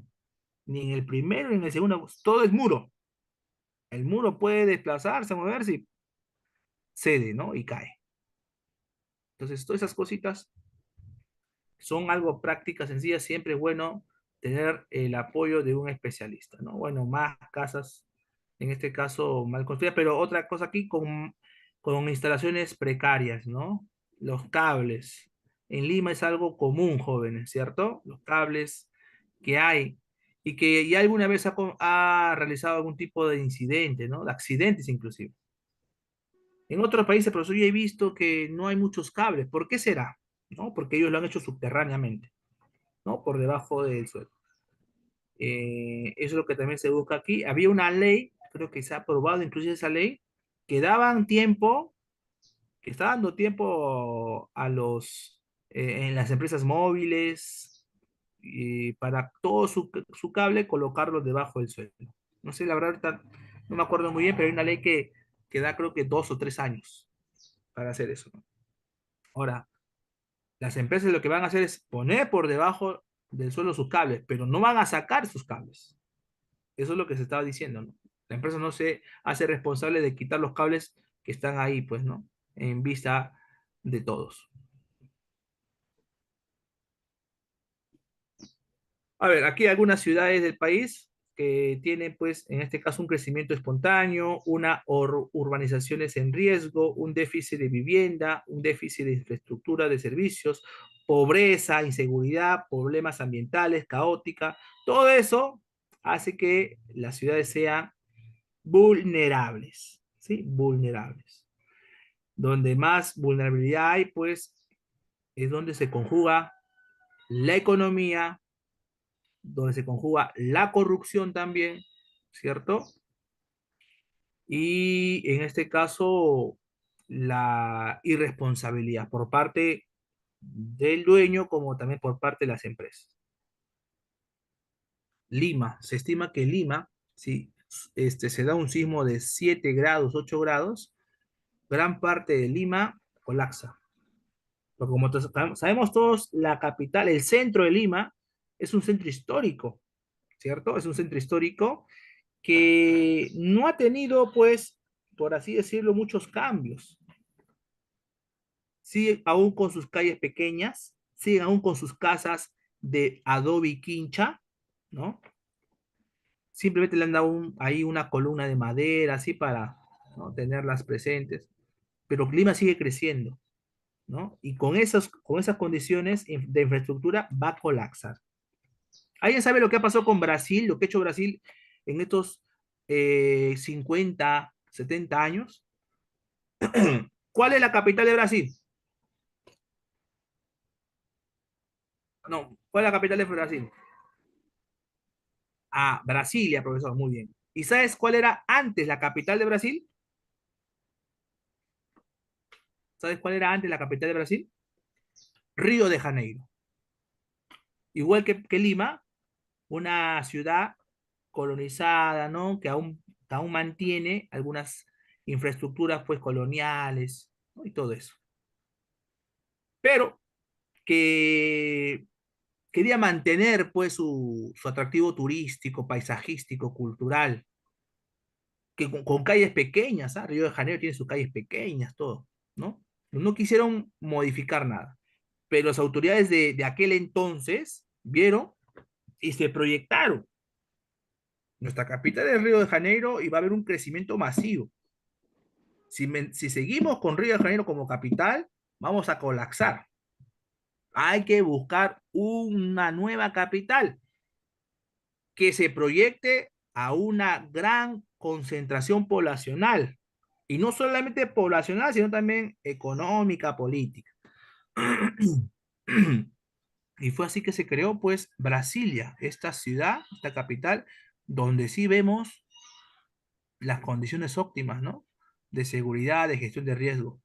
ni en el primero ni en el segundo, todo es muro. El muro puede desplazarse, moverse y cede, ¿no? Y cae. Entonces, todas esas cositas son algo prácticas, sencillas, siempre es bueno tener el apoyo de un especialista, ¿no? Bueno, más casas, en este caso mal construidas, pero otra cosa aquí con instalaciones precarias, ¿no? Los cables. En Lima es algo común, jóvenes, ¿cierto? Los cables que hay y que ya alguna vez ha realizado algún tipo de incidente, ¿no? De accidentes inclusive. En otros países, profesor, yo he visto que no hay muchos cables. ¿Por qué será? ¿No? Porque ellos lo han hecho subterráneamente, ¿no? Por debajo del suelo. Eso es lo que también se busca aquí. Había una ley, creo que se ha aprobado incluso esa ley, que daban tiempo, que está dando tiempo a en las empresas móviles, para todo su cable colocarlo debajo del suelo. No sé, la verdad, ahorita no me acuerdo muy bien, pero hay una ley que da creo que 2 o 3 años para hacer eso, ¿no? Ahora, las empresas lo que van a hacer es poner por debajo del suelo sus cables, pero no van a sacar sus cables. Eso es lo que se estaba diciendo, ¿no? La empresa no se hace responsable de quitar los cables que están ahí, pues, ¿no? En vista de todos. A ver, aquí hay algunas ciudades del país que tienen, pues, en este caso, un crecimiento espontáneo, urbanizaciones en riesgo, un déficit de vivienda, un déficit de infraestructura de servicios, pobreza, inseguridad, problemas ambientales, caótica. Todo eso hace que las ciudades sean vulnerables, ¿sí? Vulnerables. Donde más vulnerabilidad hay, pues, es donde se conjuga la economía, donde se conjuga la corrupción también, ¿cierto? Y en este caso, la irresponsabilidad por parte del dueño como también por parte de las empresas. Lima, se estima que Lima, si se da un sismo de 7 grados, 8 grados, gran parte de Lima colapsa. Porque como sabemos todos, la capital, el centro de Lima, es un centro histórico, ¿cierto? Es un centro histórico que no ha tenido, pues, por así decirlo, muchos cambios. Sigue aún con sus calles pequeñas, sigue aún con sus casas de adobe y quincha, ¿no? Simplemente le han dado ahí una columna de madera, así para, ¿no?, tenerlas presentes. Pero Lima sigue creciendo, ¿no? Y con esas condiciones de infraestructura va a colapsar. ¿Alguien sabe lo que ha pasado con Brasil, lo que ha hecho Brasil en estos 50, 70 años? ¿Cuál es la capital de Brasil? No, ¿cuál es la capital de Brasil? Ah, Brasilia, profesor, muy bien. ¿Y sabes cuál era antes la capital de Brasil? ¿Sabes cuál era antes la capital de Brasil? Río de Janeiro. Igual que Lima, una ciudad colonizada, ¿no? Que aún mantiene algunas infraestructuras, pues, coloniales, ¿no? Y todo eso. Pero que quería mantener, pues, su atractivo turístico, paisajístico, cultural. que con calles pequeñas, ¿ah? Río de Janeiro tiene sus calles pequeñas, todo, ¿no? No quisieron modificar nada, pero las autoridades de aquel entonces vieron y se proyectaron. Nuestra capital es Río de Janeiro y va a haber un crecimiento masivo. Si seguimos con Río de Janeiro como capital, vamos a colapsar. Hay que buscar una nueva capital que se proyecte a una gran concentración poblacional. Y no solamente poblacional, sino también económica, política. Y fue así que se creó, pues, Brasilia, esta ciudad, esta capital, donde sí vemos las condiciones óptimas, ¿no? De seguridad, de gestión de riesgo,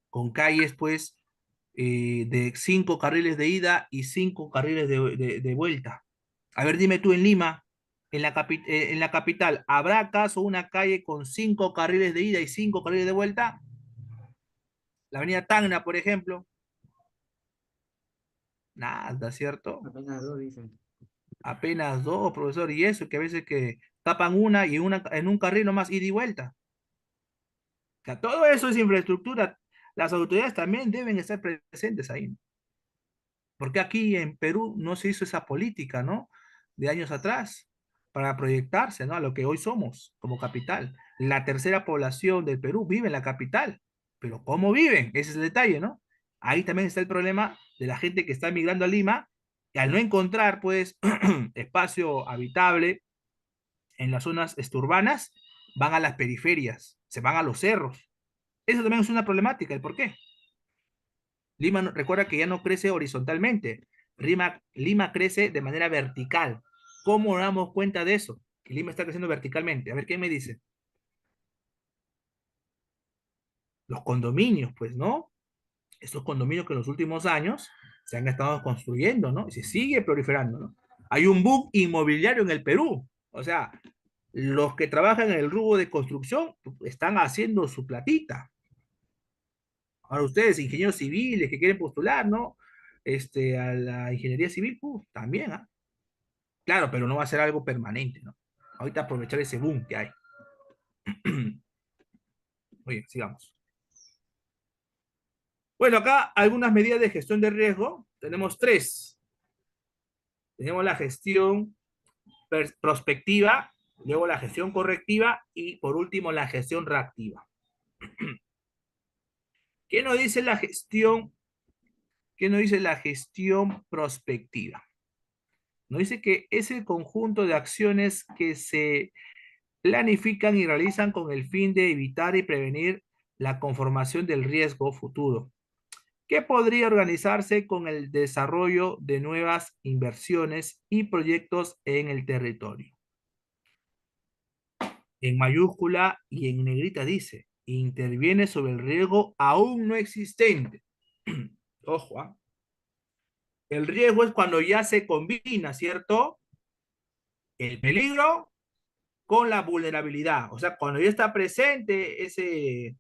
con calles, pues, de 5 carriles de ida y 5 carriles de vuelta. A ver, dime tú en Lima, en la capital, ¿habrá acaso una calle con 5 carriles de ida y 5 carriles de vuelta? La avenida Tacna, por ejemplo. Nada, ¿cierto? Apenas dos dicen. Apenas dos, profesor, y eso, que a veces que tapan una y en un carril nomás ida y vuelta. O sea, todo eso es infraestructura. Las autoridades también deben estar presentes ahí, ¿no? Porque aquí en Perú no se hizo esa política, ¿no? De años atrás, para proyectarse, ¿no? A lo que hoy somos como capital. La tercera población del Perú vive en la capital, pero ¿cómo viven? Ese es el detalle, ¿no? Ahí también está el problema de la gente que está migrando a Lima y al no encontrar, pues, espacio habitable en las zonas urbanas, van a las periferias, se van a los cerros. Eso también es una problemática, ¿el por qué? Lima recuerda que ya no crece horizontalmente. Lima crece de manera vertical. ¿Cómo nos damos cuenta de eso? Que Lima está creciendo verticalmente. A ver, ¿qué me dice? Los condominios, pues, ¿no? Estos condominios que en los últimos años se han estado construyendo, ¿no? Y se sigue proliferando, ¿no? Hay un boom inmobiliario en el Perú. O sea, los que trabajan en el rubro de construcción están haciendo su platita. Ahora ustedes, ingenieros civiles que quieren postular, ¿no? A la ingeniería civil, también, ¿ah? Claro, pero no va a ser algo permanente, ¿no? Ahorita aprovechar ese boom que hay. Oye, sigamos. Bueno, acá algunas medidas de gestión de riesgo. Tenemos tres. Tenemos la gestión prospectiva, luego la gestión correctiva y por último la gestión reactiva. ¿Qué nos dice la gestión? ¿Qué nos dice la gestión prospectiva? Nos dice que es el conjunto de acciones que se planifican y realizan con el fin de evitar y prevenir la conformación del riesgo futuro, que podría organizarse con el desarrollo de nuevas inversiones y proyectos en el territorio. En mayúscula y en negrita dice, interviene sobre el riesgo aún no existente. Ojo, ¿ah? El riesgo es cuando ya se combina, ¿cierto? El peligro con la vulnerabilidad. O sea, cuando ya está presente ese...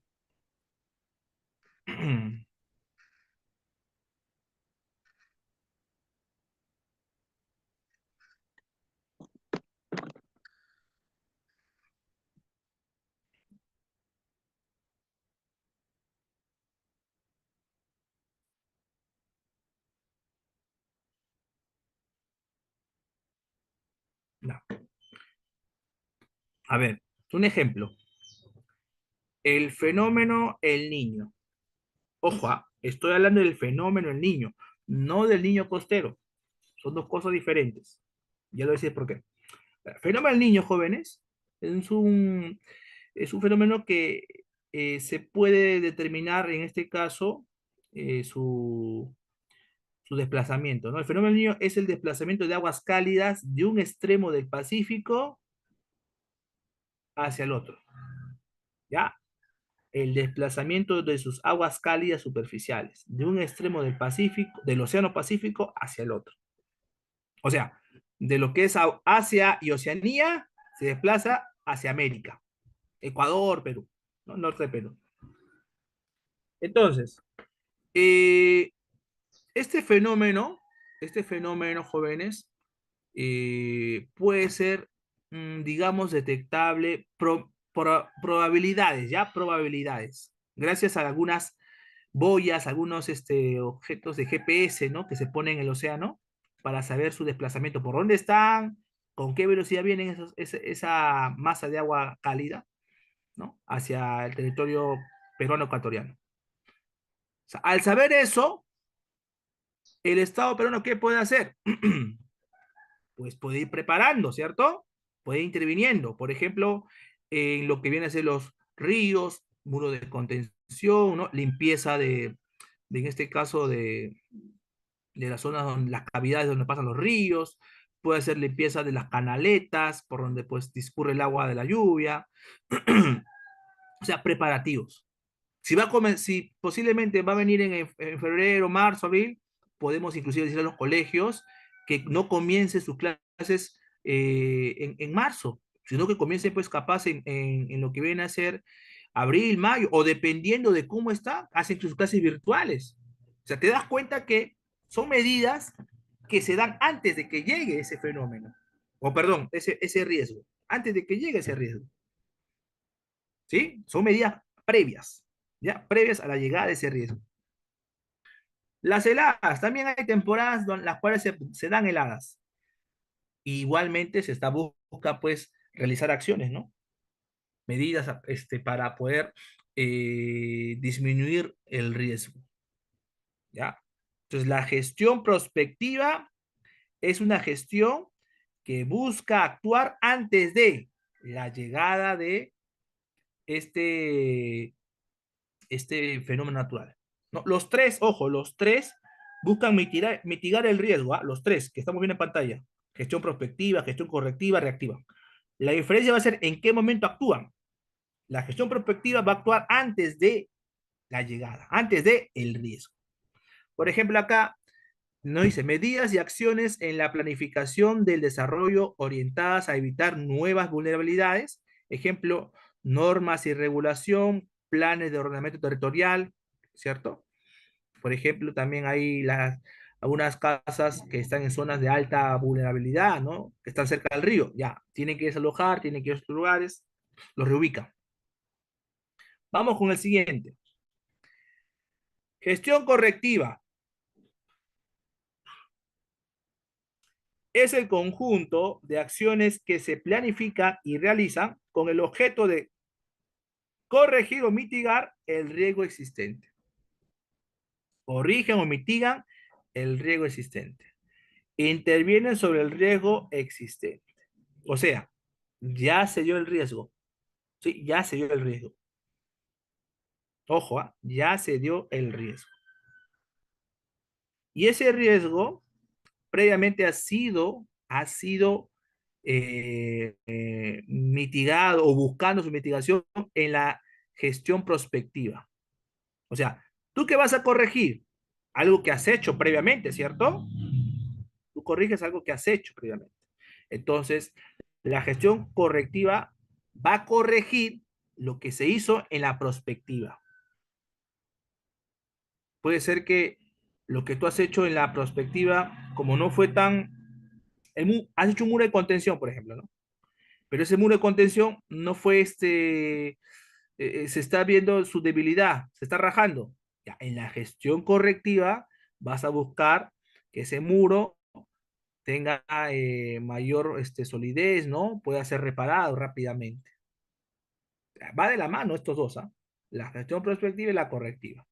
No. A ver, un ejemplo. El fenómeno El Niño. Ojo, estoy hablando del fenómeno El Niño, no del niño costero. Son dos cosas diferentes. Ya lo decía por qué. El fenómeno El Niño, jóvenes, es un, es un fenómeno que se puede determinar, en este caso, su desplazamiento, ¿no? El fenómeno El Niño es el desplazamiento de aguas cálidas de un extremo del Pacífico hacia el otro, ¿ya? El desplazamiento de sus aguas cálidas superficiales, de un extremo del Pacífico, del Océano Pacífico hacia el otro. O sea, de lo que es Asia y Oceanía, se desplaza hacia América, Ecuador, Perú, ¿no? Norte de Perú. Entonces, eh, este fenómeno, jóvenes, puede ser, digamos, detectable probabilidades, ¿ya? Probabilidades. Gracias a algunas boyas, algunos objetos de GPS, ¿no? Que se ponen en el océano para saber su desplazamiento, por dónde están, con qué velocidad vienen esa masa de agua cálida, ¿no? Hacia el territorio peruano ecuatoriano. O sea, al saber eso, el Estado peruano, ¿qué puede hacer? Pues puede ir preparando, ¿cierto? Puede ir interviniendo. Por ejemplo, en lo que viene a ser los ríos, muro de contención, ¿no? Limpieza en este caso, de las zonas donde las cavidades donde pasan los ríos, puede hacer limpieza de las canaletas por donde pues discurre el agua de la lluvia, o sea, preparativos. Si posiblemente va a venir en febrero, marzo, abril, podemos inclusive decir a los colegios que no comiencen sus clases en marzo, sino que comiencen pues capaz en lo que viene a ser abril, mayo, o dependiendo de cómo está, hacen sus clases virtuales. O sea, te das cuenta que son medidas que se dan antes de que llegue ese fenómeno, o perdón, ese riesgo, antes de que llegue ese riesgo. ¿Sí? Son medidas previas, ¿ya? Previas a la llegada de ese riesgo. Las heladas, también hay temporadas en las cuales se dan heladas. Igualmente se está busca pues realizar acciones, ¿no? Medidas para poder disminuir el riesgo, ¿ya? Entonces la gestión prospectiva es una gestión que busca actuar antes de la llegada de este, este fenómeno natural. ¿No? Los tres, ojo, los tres buscan mitigar el riesgo, ¿ah? Los tres que estamos viendo en pantalla. Gestión prospectiva, gestión correctiva, reactiva. La diferencia va a ser en qué momento actúan. La gestión prospectiva va a actuar antes de la llegada, antes de el riesgo. Por ejemplo, acá nos dice medidas y acciones en la planificación del desarrollo orientadas a evitar nuevas vulnerabilidades. Ejemplo, normas y regulación, planes de ordenamiento territorial, ¿cierto? Por ejemplo, también hay algunas casas que están en zonas de alta vulnerabilidad, ¿no? Que están cerca del río, ya, tienen que desalojar, tienen que ir a otros lugares, los reubican. Vamos con el siguiente. Gestión correctiva. Es el conjunto de acciones que se planifican y realizan con el objeto de corregir o mitigar el riesgo existente. Corrigen o mitigan el riesgo existente. Intervienen sobre el riesgo existente. O sea, ya se dio el riesgo. Sí, ya se dio el riesgo. Ojo, ya se dio el riesgo. Y ese riesgo previamente ha sido mitigado o buscando su mitigación en la gestión prospectiva. O sea, ¿tú qué vas a corregir? Algo que has hecho previamente, ¿cierto? Tú corriges algo que has hecho previamente. Entonces, la gestión correctiva va a corregir lo que se hizo en la prospectiva. Puede ser que lo que tú has hecho en la prospectiva, como no fue tan... has hecho un muro de contención, por ejemplo, ¿no? Pero ese muro de contención no fue se está viendo su debilidad, se está rajando. Ya, en la gestión correctiva vas a buscar que ese muro tenga mayor solidez, ¿no? Pueda ser reparado rápidamente. Va de la mano estos dos, ¿ah? La gestión prospectiva y la correctiva.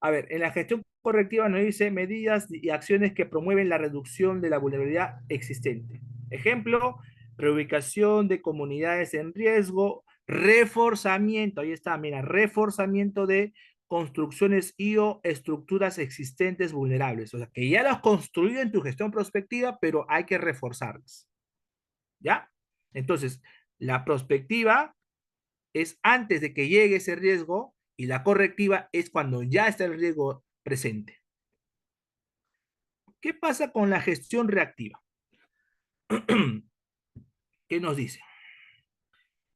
A ver, en la gestión correctiva nos dice medidas y acciones que promueven la reducción de la vulnerabilidad existente. Ejemplo, reubicación de comunidades en riesgo, reforzamiento, ahí está, mira, reforzamiento de construcciones y o estructuras existentes vulnerables. O sea, que ya las has construido en tu gestión prospectiva, pero hay que reforzarlas. ¿Ya? Entonces, la prospectiva es antes de que llegue ese riesgo y la correctiva es cuando ya está el riesgo presente. ¿Qué pasa con la gestión reactiva? ¿Qué nos dice?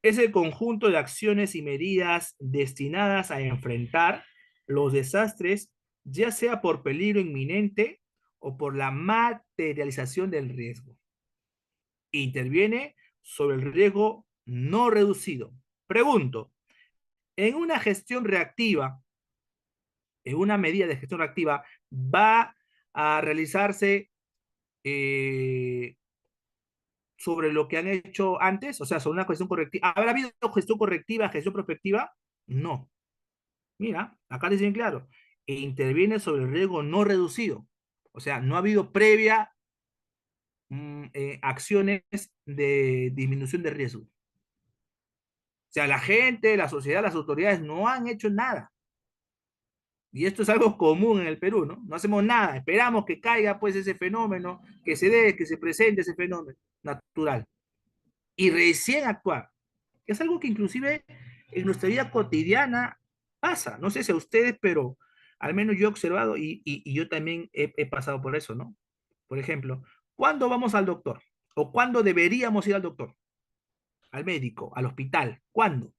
Es el conjunto de acciones y medidas destinadas a enfrentar los desastres, ya sea por peligro inminente o por la materialización del riesgo. Interviene sobre el riesgo no reducido. Pregunto, en una gestión reactiva, en una medida de gestión reactiva, va a realizarse eh, sobre lo que han hecho antes, o sea, sobre una gestión correctiva. ¿Habrá habido gestión correctiva, gestión prospectiva? No. Mira, acá dice bien claro, e interviene sobre el riesgo no reducido. O sea, no ha habido previa acciones de disminución de riesgo. O sea, la gente, la sociedad, las autoridades no han hecho nada. Y esto es algo común en el Perú, ¿no? No hacemos nada, esperamos que caiga pues ese fenómeno, que se dé, que se presente ese fenómeno natural. Y recién actuar. Es algo que inclusive en nuestra vida cotidiana pasa. No sé si a ustedes, pero al menos yo he observado y yo también he pasado por eso, ¿no? Por ejemplo, ¿cuándo vamos al doctor? ¿O cuándo deberíamos ir al doctor? Al médico, al hospital. ¿Cuándo?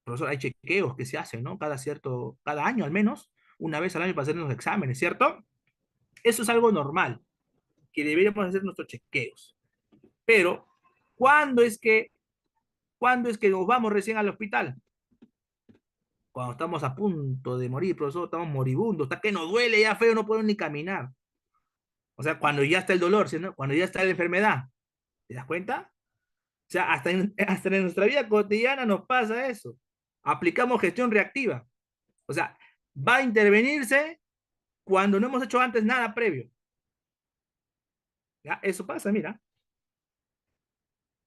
Profesor, hay chequeos que se hacen, ¿no? Cada año al menos, una vez al año para hacer los exámenes, ¿cierto? Eso es algo normal, que deberíamos hacer nuestros chequeos. Pero, ¿cuándo es que, ¿cuándo es que nos vamos recién al hospital? Cuando estamos a punto de morir, profesor, estamos moribundos, está que nos duele ya feo, no podemos ni caminar. O sea, cuando ya está el dolor, ¿sí, no? Cuando ya está la enfermedad, ¿te das cuenta? O sea, hasta en nuestra vida cotidiana nos pasa eso. Aplicamos gestión reactiva. O sea, va a intervenirse cuando no hemos hecho antes nada previo. ¿Ya? Eso pasa, mira.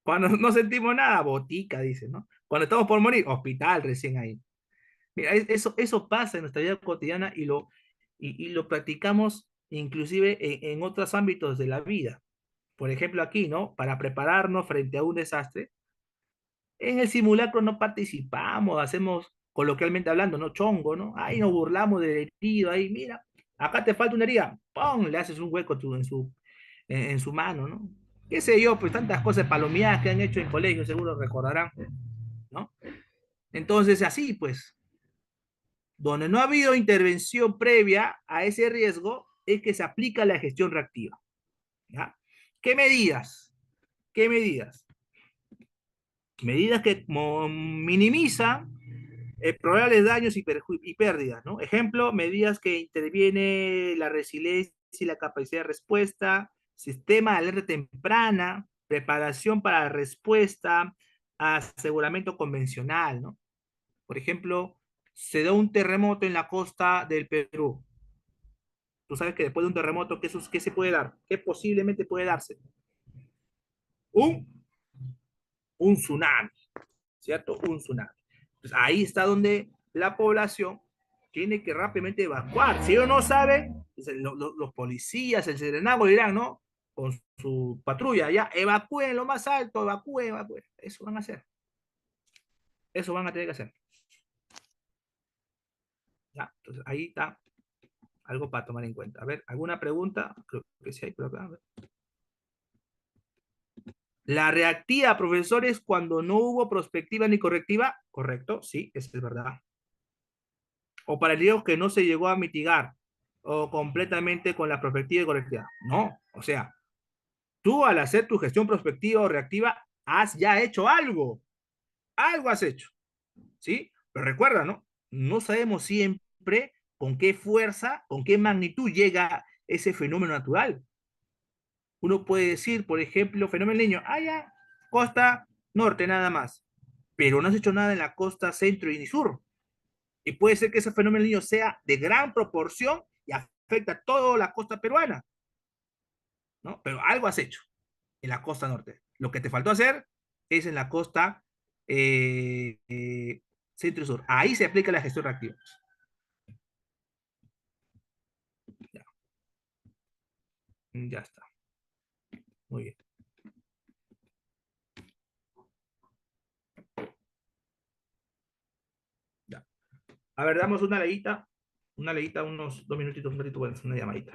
Cuando no sentimos nada, botica, dice, ¿no? Cuando estamos por morir, hospital recién ahí. Mira, eso pasa en nuestra vida cotidiana y lo practicamos inclusive en otros ámbitos de la vida. Por ejemplo, aquí, ¿no? Para prepararnos frente a un desastre, en el simulacro no participamos, hacemos coloquialmente hablando, ¿no? Chongo, ¿no? Ahí nos burlamos del herido, ahí, mira, acá te falta una herida, ¡pum! Le haces un hueco en su mano, ¿no? Qué sé yo, pues tantas cosas palomeadas que han hecho en colegio, seguro recordarán, ¿no? Entonces, así, pues, donde no ha habido intervención previa a ese riesgo, es que se aplica la gestión reactiva, ¿ya? ¿Qué medidas? ¿Qué medidas? Medidas que minimizan probables daños y pérdidas, ¿no? Ejemplo, medidas que interviene la resiliencia y la capacidad de respuesta, sistema de alerta temprana, preparación para la respuesta, aseguramiento convencional, ¿no? Por ejemplo, se da un terremoto en la costa del Perú. Tú sabes que después de un terremoto, ¿qué se puede dar? ¿Qué posiblemente puede darse? Un, un tsunami, ¿cierto? Un tsunami. Entonces, ahí está donde la población tiene que rápidamente evacuar. Si ellos no saben, los policías, el serenazgo dirán, ¿no? Con su patrulla, ya, evacúen lo más alto, evacúen, evacúen. Eso van a hacer. Eso van a tener que hacer. Ya, entonces ahí está algo para tomar en cuenta. A ver, ¿alguna pregunta? Creo que sí hay por acá. A ver. La reactiva, profesores, cuando no hubo prospectiva ni correctiva, correcto, sí, eso es verdad. O para el riesgo que no se llegó a mitigar o completamente con la prospectiva y correctiva. No, o sea, tú al hacer tu gestión prospectiva o reactiva, has ya hecho algo has hecho, ¿sí? Pero recuerda, ¿no? No sabemos siempre con qué fuerza, con qué magnitud llega ese fenómeno natural. Uno puede decir, por ejemplo, fenómeno niño, ah, ya, costa norte nada más, pero no has hecho nada en la costa centro y sur. Y puede ser que ese fenómeno niño sea de gran proporción y afecta a toda la costa peruana, ¿no? Pero algo has hecho en la costa norte. Lo que te faltó hacer es en la costa centro y sur. Ahí se aplica la gestión reactiva. Ya, ya está. Muy bien. Ya. A ver, damos una leíta, unos 2 minutitos, un ratito, bueno, una llamadita.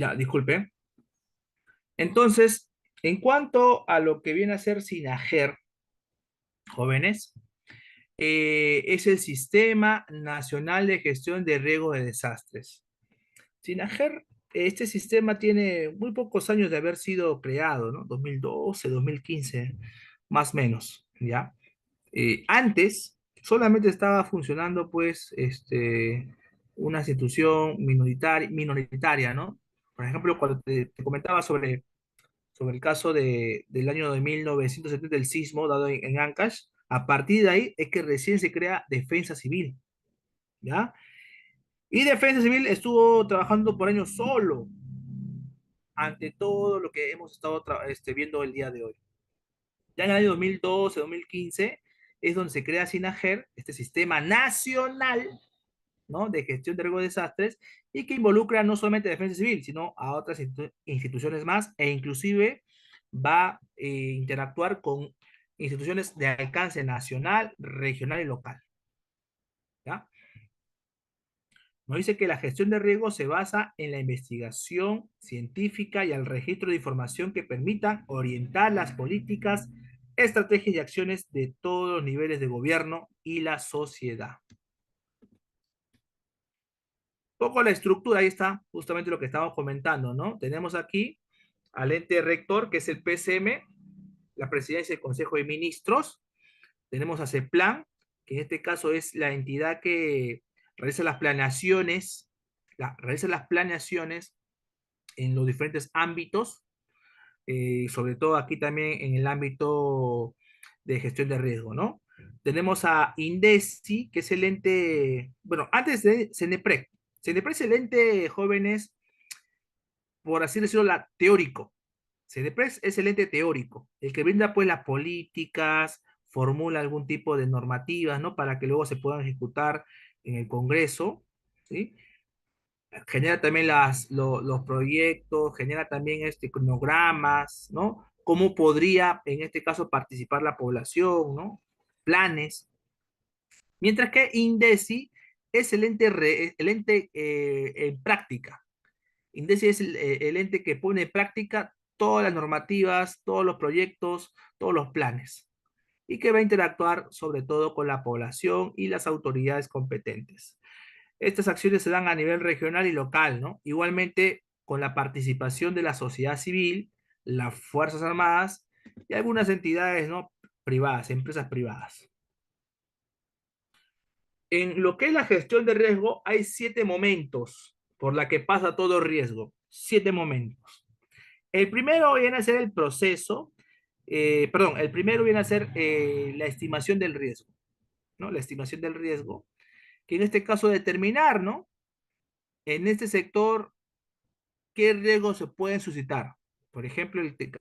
Ya, disculpe. Entonces, en cuanto a lo que viene a ser SINAGER, jóvenes, es el Sistema Nacional de Gestión de Riesgo de Desastres. SINAGER, este sistema tiene muy pocos años de haber sido creado, ¿no? 2012, 2015, más o menos, ¿ya? Antes solamente estaba funcionando, pues, una institución minoritaria, ¿no? Por ejemplo, cuando te comentaba sobre el caso del año de 1970 del sismo dado en Ancash, a partir de ahí es que recién se crea Defensa Civil, ¿ya? Y Defensa Civil estuvo trabajando por años solo ante todo lo que hemos estado viendo el día de hoy. Ya en el año 2012, 2015, es donde se crea SINAGER, este sistema nacional, ¿no? De gestión de riesgo de desastres, y que involucra no solamente a Defensa Civil, sino a otras instituciones más, e inclusive va a interactuar con instituciones de alcance nacional, regional y local. ¿Ya? Nos dice que la gestión de riesgo se basa en la investigación científica y el registro de información que permitan orientar las políticas, estrategias y acciones de todos los niveles de gobierno y la sociedad. Poco la estructura, ahí está justamente lo que estamos comentando, ¿no? Tenemos aquí al ente rector, que es el PCM, la presidencia del Consejo de Ministros. Tenemos a CEPLAN, que en este caso es la entidad que realiza las planeaciones, realiza las planeaciones en los diferentes ámbitos, sobre todo aquí también en el ámbito de gestión de riesgo, ¿no? Tenemos a INDECI, que es el ente, bueno, antes de CENEPREC. CENEPREC es el ente jóvenes, por así decirlo, teórico. CENEPREC es el ente teórico, el que brinda pues las políticas, formula algún tipo de normativas, ¿no? Para que luego se puedan ejecutar en el Congreso, ¿sí? Genera también los proyectos, genera también cronogramas, ¿no? Cómo podría, en este caso, participar la población, ¿no? Planes. Mientras que INDECI es el ente en práctica. INDECI es el ente que pone en práctica todas las normativas, todos los proyectos, todos los planes, y que va a interactuar sobre todo con la población y las autoridades competentes. Estas acciones se dan a nivel regional y local, ¿no? Igualmente con la participación de la sociedad civil, las Fuerzas Armadas y algunas entidades, ¿no? Privadas, empresas privadas. En lo que es la gestión de riesgo, hay 7 momentos por la que pasa todo riesgo. 7 momentos. El primero viene a ser el proceso, perdón, el primero viene a ser la estimación del riesgo, ¿no? La estimación del riesgo, que en este caso determinar, ¿no? En este sector, ¿qué riesgos se pueden suscitar? Por ejemplo, te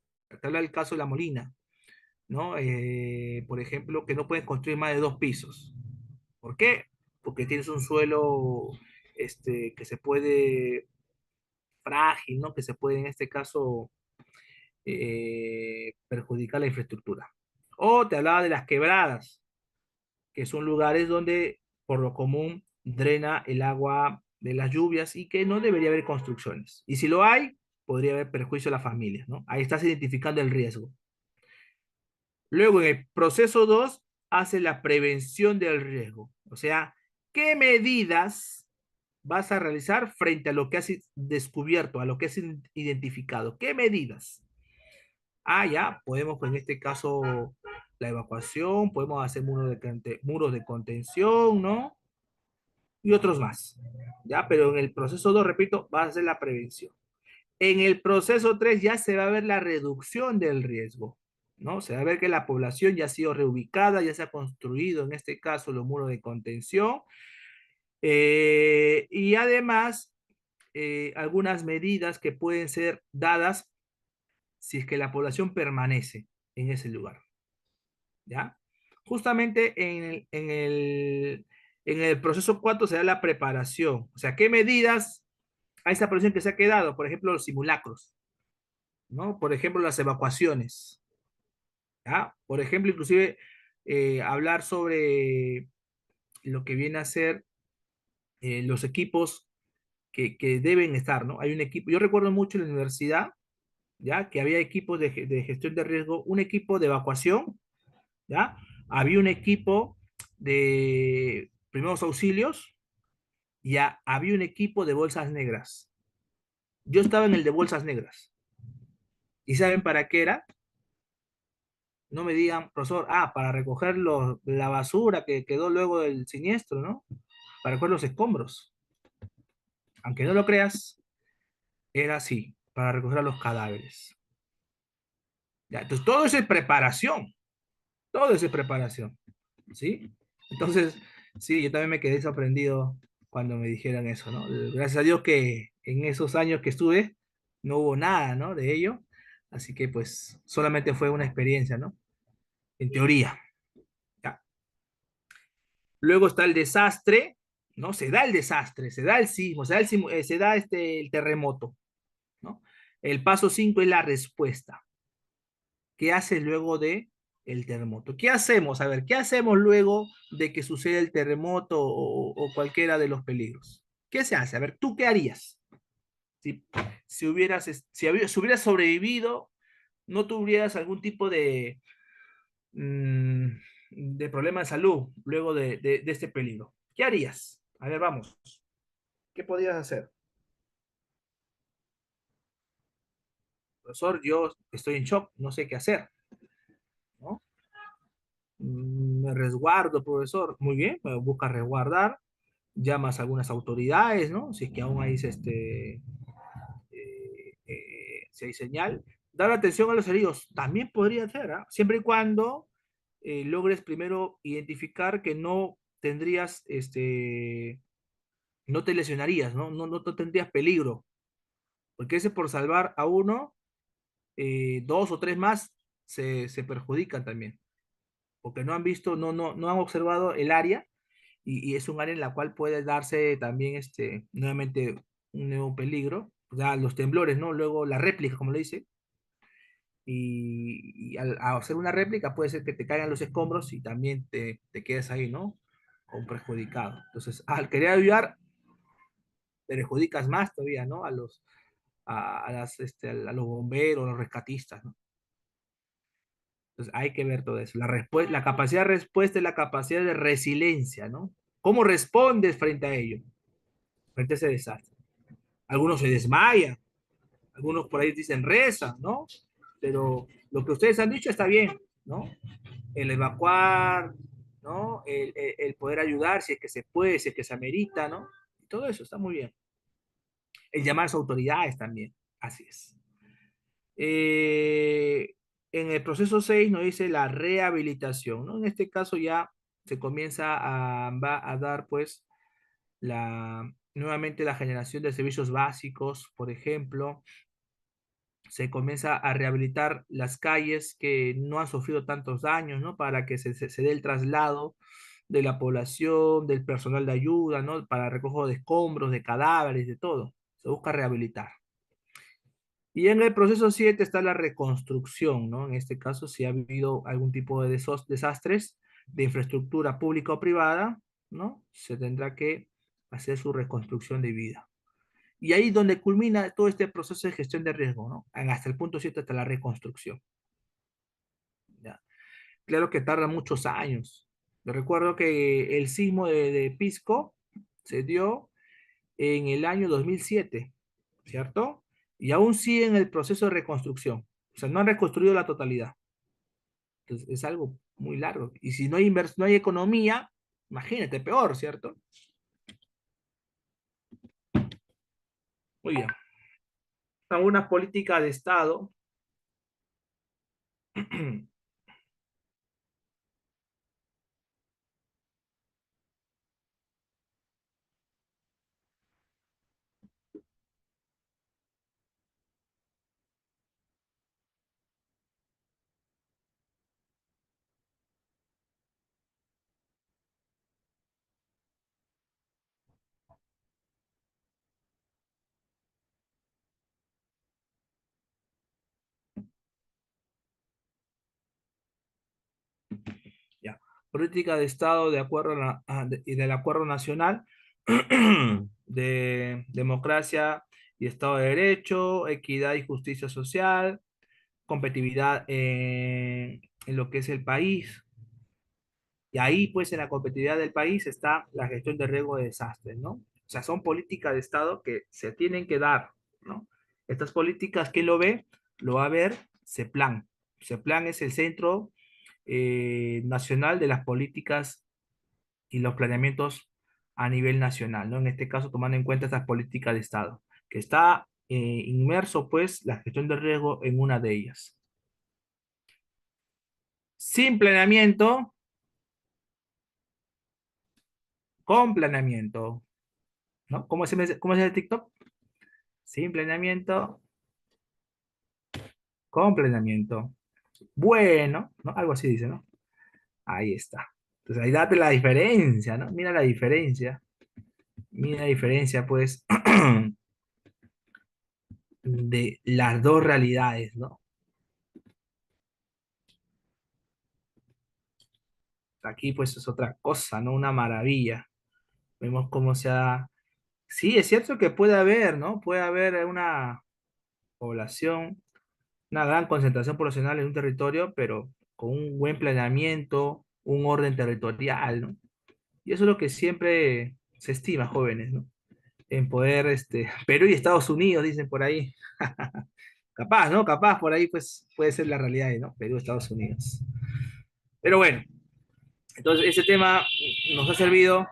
habla el caso de La Molina, ¿no? Por ejemplo, que no puedes construir más de 2 pisos. ¿Por qué? Porque tienes un suelo que se puede, frágil, ¿no? Que se puede, en este caso, perjudicar la infraestructura. O te hablaba de las quebradas, que son lugares donde por lo común drena el agua de las lluvias y que no debería haber construcciones. Y si lo hay, podría haber perjuicio a las familias, ¿no? Ahí estás identificando el riesgo. Luego, en el proceso 2 hace la prevención del riesgo. O sea, ¿qué medidas vas a realizar frente a lo que has descubierto, a lo que has identificado? ¿Qué medidas? Ya, podemos, pues, en este caso, la evacuación, podemos hacer muros de contención, ¿no? Y otros más, ¿ya? Pero en el proceso 2 repito, va a ser la prevención. En el proceso 3 ya se va a ver la reducción del riesgo, ¿no? Se va a ver que la población ya ha sido reubicada, ya se ha construido, en este caso, los muros de contención, y además, algunas medidas que pueden ser dadas si es que la población permanece en ese lugar, ¿ya? Justamente en el proceso 4 se da la preparación, o sea, ¿qué medidas a esa preparación que se ha quedado? Por ejemplo, los simulacros, ¿no? Por ejemplo, las evacuaciones, ¿ya? Por ejemplo, inclusive hablar sobre lo que viene a ser los equipos que deben estar, ¿no? Hay un equipo, yo recuerdo mucho en la universidad, ¿ya? Que había equipos de gestión de riesgo, un equipo de evacuación, ¿ya? Había un equipo de primeros auxilios, ya había un equipo de bolsas negras. Yo estaba en el de bolsas negras. ¿Y saben para qué era? No me digan, profesor, para recoger la basura que quedó luego del siniestro, ¿no? Para recoger los escombros. Aunque no lo creas, era así, para recoger a los cadáveres. Ya, entonces, todo eso es preparación, ¿sí? Entonces, sí, yo también me quedé sorprendido cuando me dijeron eso, ¿no? Gracias a Dios que en esos años que estuve no hubo nada, ¿no? De ello, así que pues solamente fue una experiencia, ¿no? En teoría, ya. Luego está el desastre, ¿no? Se da el desastre, se da el sismo, se da el terremoto, ¿no? El paso 5 es la respuesta. ¿Qué hace luego de el terremoto? ¿Qué hacemos? A ver, ¿qué hacemos luego de que sucede el terremoto o cualquiera de los peligros? ¿Qué se hace? A ver, ¿tú qué harías? Si, si hubieras sobrevivido, no tuvieras algún tipo mm, de problema de salud luego de este peligro. ¿Qué harías? A ver, vamos. ¿Qué podrías hacer? Profesor, yo estoy en shock, no sé qué hacer, ¿no? Me resguardo, profesor. Muy bien, busca resguardar, llamas a algunas autoridades, ¿no? Si es que aún hay si hay señal. Dar atención a los heridos también podría ser, ¿ah? Siempre y cuando logres primero identificar que no tendrías, no te lesionarías, ¿no? No tendrías peligro, porque ese por salvar a uno, dos o tres más se perjudican también, porque no han visto, no han observado el área y es un área en la cual puede darse también nuevamente un nuevo peligro, ya los temblores, ¿no? Luego la réplica, como le dice, y al hacer una réplica puede ser que te caigan los escombros y también te quedes ahí, ¿no? Con perjudicado. Entonces, al querer ayudar, te perjudicas más todavía, ¿no? A los bomberos, a los rescatistas, ¿no? Entonces, hay que ver todo eso. La capacidad de respuesta es la capacidad de resiliencia, ¿no? ¿Cómo respondes frente a ello? Frente a ese desastre. Algunos se desmayan, algunos por ahí dicen reza, ¿no? Pero lo que ustedes han dicho está bien, ¿no? El evacuar, ¿no? El poder ayudar si es que se puede, si es que se amerita, ¿no? Todo eso está muy bien. El llamar a las autoridades también, así es. Eh, en el proceso 6 nos dice la rehabilitación, ¿no? En este caso ya se comienza va a dar pues nuevamente la generación de servicios básicos, por ejemplo, se comienza a rehabilitar las calles que no han sufrido tantos daños, ¿no? Para que se dé el traslado de la población, del personal de ayuda, ¿no? Para recojo de escombros, de cadáveres, de todo. Se busca rehabilitar. Y en el proceso 7 está la reconstrucción, ¿no? En este caso, si ha habido algún tipo de desastres de infraestructura pública o privada, ¿no? Se tendrá que hacer su reconstrucción de vida. Y ahí es donde culmina todo este proceso de gestión de riesgo, ¿no? Hasta el punto 7 hasta la reconstrucción. ¿Ya? Claro que tarda muchos años. Yo recuerdo que el sismo de Pisco se dio en el año 2007, ¿cierto? Y aún sigue en el proceso de reconstrucción. O sea, no han reconstruido la totalidad. Entonces, es algo muy largo. Y si no hay economía, imagínate, peor, ¿cierto? Muy bien. Algunas políticas de Estado. Ya. Política de Estado de acuerdo y del acuerdo nacional. de democracia y Estado de Derecho, equidad y justicia social, competitividad en lo que es el país. Y ahí, pues, en la competitividad del país está la gestión de riesgo de desastres, ¿no? O sea, son políticas de Estado que se tienen que dar, ¿no? Estas políticas, ¿quién lo ve? Lo va a ver CEPLAN. CEPLAN es el Centro Nacional de las Políticas y los Planeamientos a nivel nacional, ¿no? En este caso, tomando en cuenta estas políticas de Estado, que está inmerso, pues, la gestión de riesgo en una de ellas. Sin planeamiento, con planeamiento, ¿no? Cómo es el TikTok? Sin planeamiento, con planeamiento. Bueno, ¿no? Algo así dice, ¿no? Ahí está. Entonces ahí date la diferencia, ¿no? Mira la diferencia. Mira la diferencia, pues, de las dos realidades, ¿no? Aquí, pues, es otra cosa, ¿no? Una maravilla. Vemos cómo se ha... Sí, es cierto que puede haber, ¿no? Puede haber una población, una gran concentración poblacional en un territorio, pero con un buen planeamiento, un orden territorial, ¿no? Y eso es lo que siempre se estima, jóvenes, ¿no? En poder, Perú y Estados Unidos, dicen por ahí. Capaz, ¿no? Capaz, por ahí, pues, puede ser la realidad, ¿no? Perú, Estados Unidos. Pero bueno, entonces ese tema nos ha servido,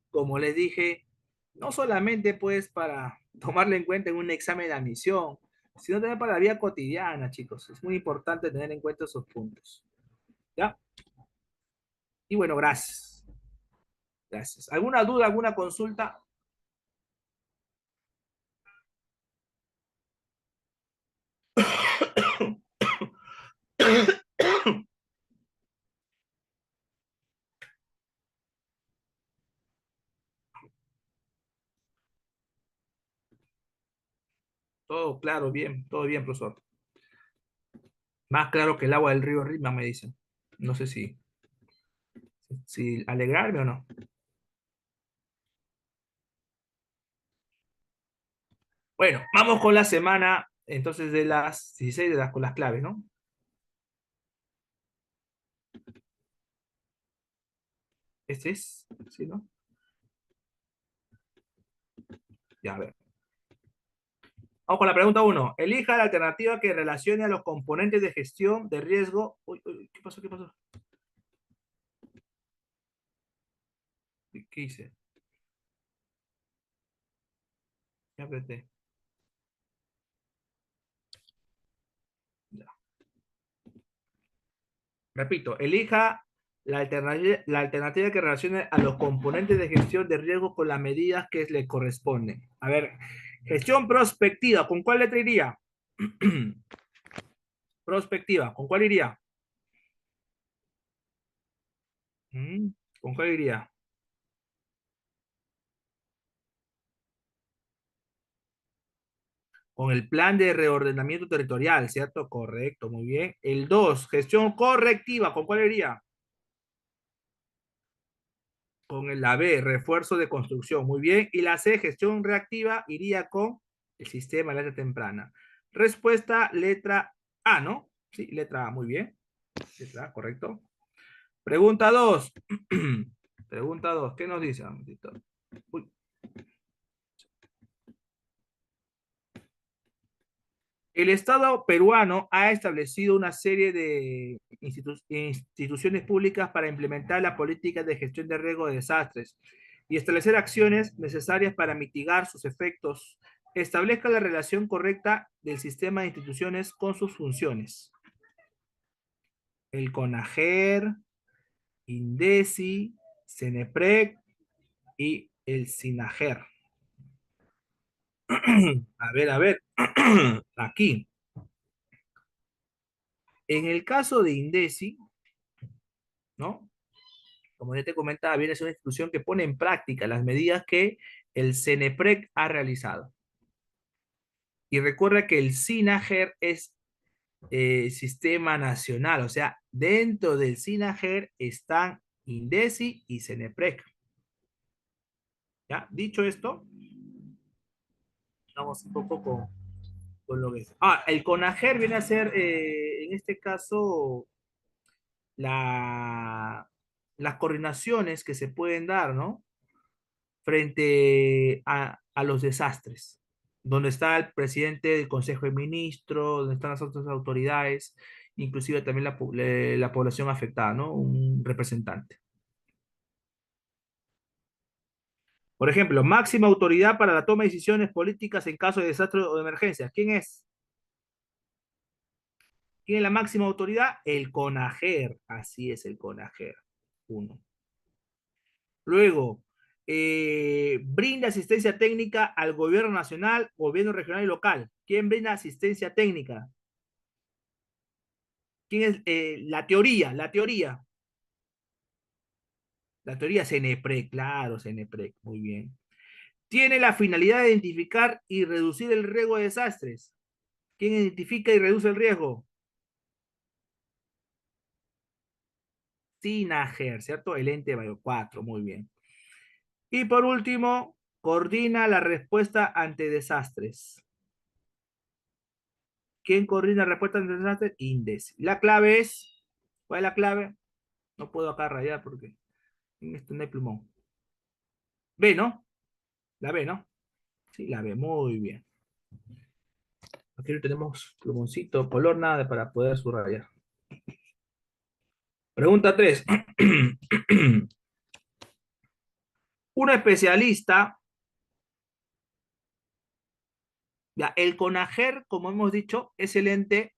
como les dije, no solamente, pues, para tomarlo en cuenta en un examen de admisión, sino también para la vida cotidiana, chicos. Es muy importante tener en cuenta esos puntos. ¿Ya? Y bueno, gracias. Gracias. ¿Alguna duda, alguna consulta? Todo bien, profesor. Más claro que el agua del río Ritma, me dicen. No sé si alegrarme o no. Bueno, vamos con la semana, entonces, de las 16 con las claves, ¿no? Este es, ¿sí, no? Ya, a ver. Vamos con la pregunta uno. Elija la alternativa que relacione a los componentes de gestión de riesgo. Uy, uy, ¿qué pasó? ¿Qué pasó? ¿Qué hice? Ya apreté. Ya. Repito, elija la alternativa que relacione a los componentes de gestión de riesgo con las medidas que le corresponden. A ver, gestión prospectiva, ¿con cuál letra iría? Prospectiva, ¿con cuál iría? Mm, ¿Con cuál iría? Con el plan de reordenamiento territorial, ¿cierto? Correcto, muy bien. El 2, gestión correctiva, ¿con cuál iría? Con la B, refuerzo de construcción, muy bien. Y la C, gestión reactiva, iría con el sistema de alerta temprana. Respuesta, letra A, ¿no? Sí, letra A, muy bien. Letra A, correcto. Pregunta 2. Pregunta 2, ¿qué nos dice? Uy. El Estado peruano ha establecido una serie de instituciones públicas para implementar la política de gestión de riesgo de desastres y establecer acciones necesarias para mitigar sus efectos. Establezca la relación correcta del sistema de instituciones con sus funciones. El CONAGER, INDECI, CENEPREC y el SINAGER. A ver, aquí. En el caso de INDECI, ¿no? Como ya te comentaba, viene a ser una institución que pone en práctica las medidas que el CENEPREC ha realizado. Y recuerda que el SINAGER es sistema nacional, o sea, dentro del SINAGER están INDECI y CENEPREC. ¿Ya? Dicho esto, vamos un poco con lo que es. Ah, el CONAGER viene a ser, en este caso, la, las coordinaciones que se pueden dar, ¿no? Frente a los desastres, donde está el presidente del Consejo de Ministros, donde están las otras autoridades, inclusive también la población afectada, ¿no? Un representante. Por ejemplo, máxima autoridad para la toma de decisiones políticas en caso de desastre o de emergencia. ¿Quién es? ¿Quién es la máxima autoridad? El CONAGER. Así es el CONAGER. Uno. Luego, brinda asistencia técnica al gobierno nacional, gobierno regional y local. ¿Quién brinda asistencia técnica? ¿Quién es la teoría? La teoría CENEPREC, claro, CENEPREC, muy bien. Tiene la finalidad de identificar y reducir el riesgo de desastres. ¿Quién identifica y reduce el riesgo? SINAGER, ¿cierto? El ente Bayo 4, muy bien. Y por último, coordina la respuesta ante desastres. ¿Quién coordina la respuesta ante desastres? INDES. La clave es, ¿cuál es la clave? No puedo acá rayar porque en esto no hay plumón. B, ¿no? La B, ¿no? Sí, la B, muy bien. Aquí no tenemos plumoncito, color, nada para poder subrayar. Pregunta 3. Un especialista, ya, el CONAGER, como hemos dicho, es el ente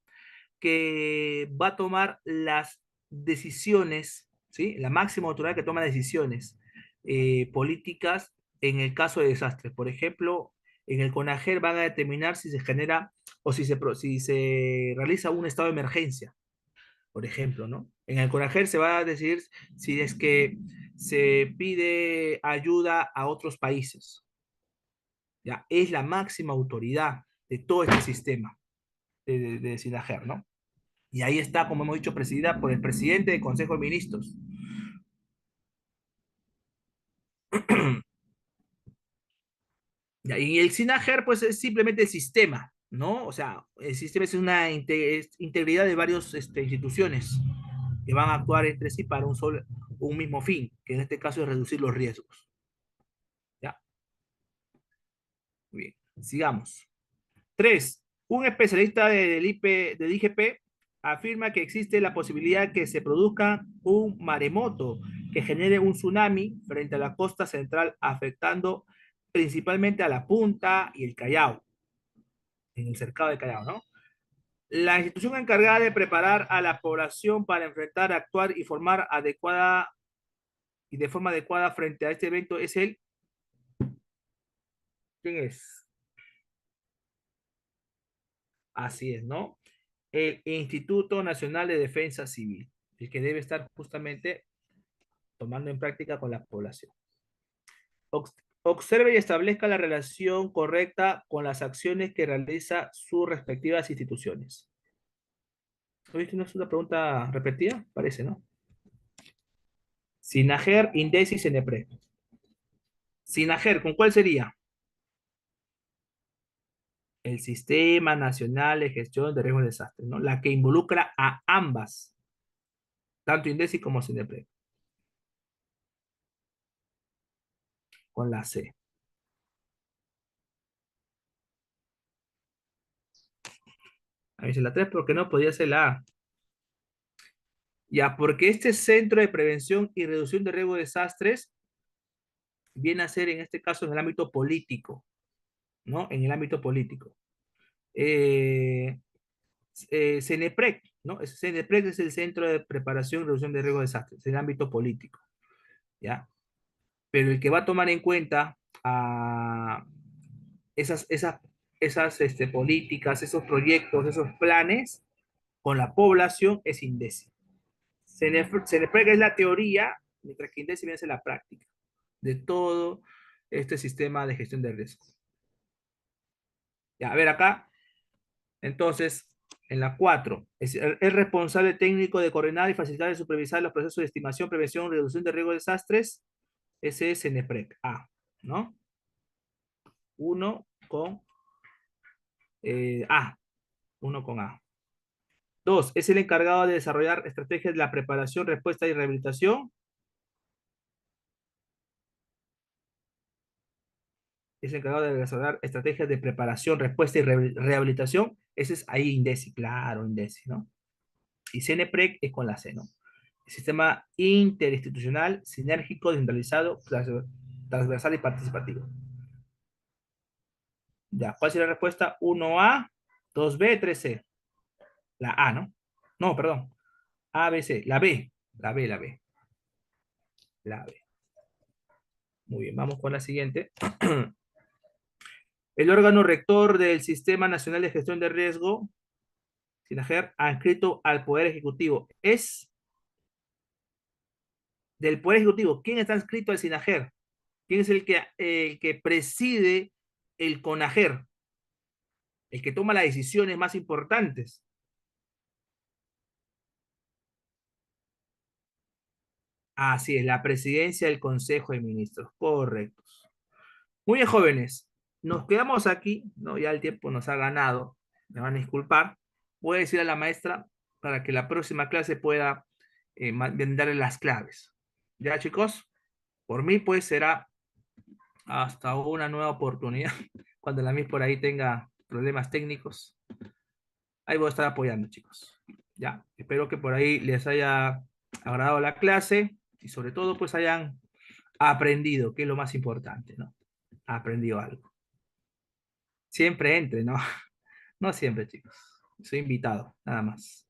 que va a tomar las decisiones, ¿sí? La máxima autoridad que toma decisiones políticas en el caso de desastres. Por ejemplo, en el CONAGER van a determinar si se genera o si se realiza un estado de emergencia, por ejemplo, ¿no? En el CONAGER se va a decidir si es que se pide ayuda a otros países. ¿Ya? Es la máxima autoridad de todo este sistema de SINAGER, ¿no? Y ahí está, como hemos dicho, presidida por el presidente del Consejo de Ministros. Y el SINAGER, pues es simplemente el sistema, ¿no? O sea, el sistema es una integridad de varias instituciones que van a actuar entre sí para un mismo fin, que en este caso es reducir los riesgos. ¿Ya? Muy bien, sigamos. 3. Un especialista del IGP afirma que existe la posibilidad que se produzca un maremoto que genere un tsunami frente a la costa central, afectando principalmente a la Punta y el Callao, en el cercado de Callao, ¿no? La institución encargada de preparar a la población para enfrentar, actuar y formar adecuada y de forma adecuada frente a este evento es el, ¿quién es? Así es, ¿no? El Instituto Nacional de Defensa Civil, el que debe estar justamente tomando en práctica con la población. Observe y establezca la relación correcta con las acciones que realiza sus respectivas instituciones. ¿Viste? ¿No es una pregunta repetida? Parece, ¿no? Sinager, Indes y Senepre. Sinager, ¿con cuál sería? El Sistema Nacional de Gestión de Riesgos de Desastres, ¿no? La que involucra a ambas, tanto Indesi como Senepre, con la C. Ahí dice la 3 porque no podía ser la A. Ya, porque este centro de prevención y reducción de riesgo de desastres viene a ser en este caso en el ámbito político, ¿no? En el ámbito político. Eh, CENEPREC, ¿no? CENEPREC es el Centro de Preparación y Reducción de Riesgo de Desastres, en el ámbito político, ¿ya? Pero el que va a tomar en cuenta a esas políticas, esos proyectos, esos planes con la población es INDECI. CENEPREC es la teoría, mientras que INDECI viene a ser la práctica de todo este sistema de gestión de riesgo. Ya, a ver acá, entonces, en la 4, es responsable técnico de coordinar y facilitar y supervisar los procesos de estimación, prevención, reducción de riesgo de desastres. Ese es CENEPREC A. ¿no? Uno con A. Uno con A. Dos, es el encargado de desarrollar estrategias de la preparación, respuesta y rehabilitación. Es el encargado de desarrollar estrategias de preparación, respuesta y rehabilitación. Ese es ahí INDECI, claro, INDECI, ¿no? Y CNPREC es con la C, ¿no? El sistema interinstitucional, sinérgico, descentralizado, transversal y participativo. Ya, ¿cuál sería la respuesta? Uno a 2B, 3C. La A, ¿no? No, perdón. A, B, C. La B. La B, la B. La B. Muy bien, vamos con la siguiente. El órgano rector del Sistema Nacional de Gestión de Riesgo, SINAGER, ha inscrito al Poder Ejecutivo. Es del Poder Ejecutivo. ¿Quién está inscrito al SINAGER? ¿Quién es el que preside el CONAGER? El que toma las decisiones más importantes. Así es, la presidencia del Consejo de Ministros. Correcto. Muy bien, jóvenes. Nos quedamos aquí, ¿no? Ya el tiempo nos ha ganado. Me van a disculpar. Voy a decir a la maestra para que la próxima clase pueda darle las claves. Ya, chicos, por mí, pues será hasta una nueva oportunidad. Cuando la MIS por ahí tenga problemas técnicos, ahí voy a estar apoyando, chicos. Ya, espero que por ahí les haya agradado la clase y sobre todo, pues hayan aprendido, que es lo más importante, ¿no? Aprendido algo. Siempre entre, ¿no? No siempre, chicos. Soy invitado, nada más.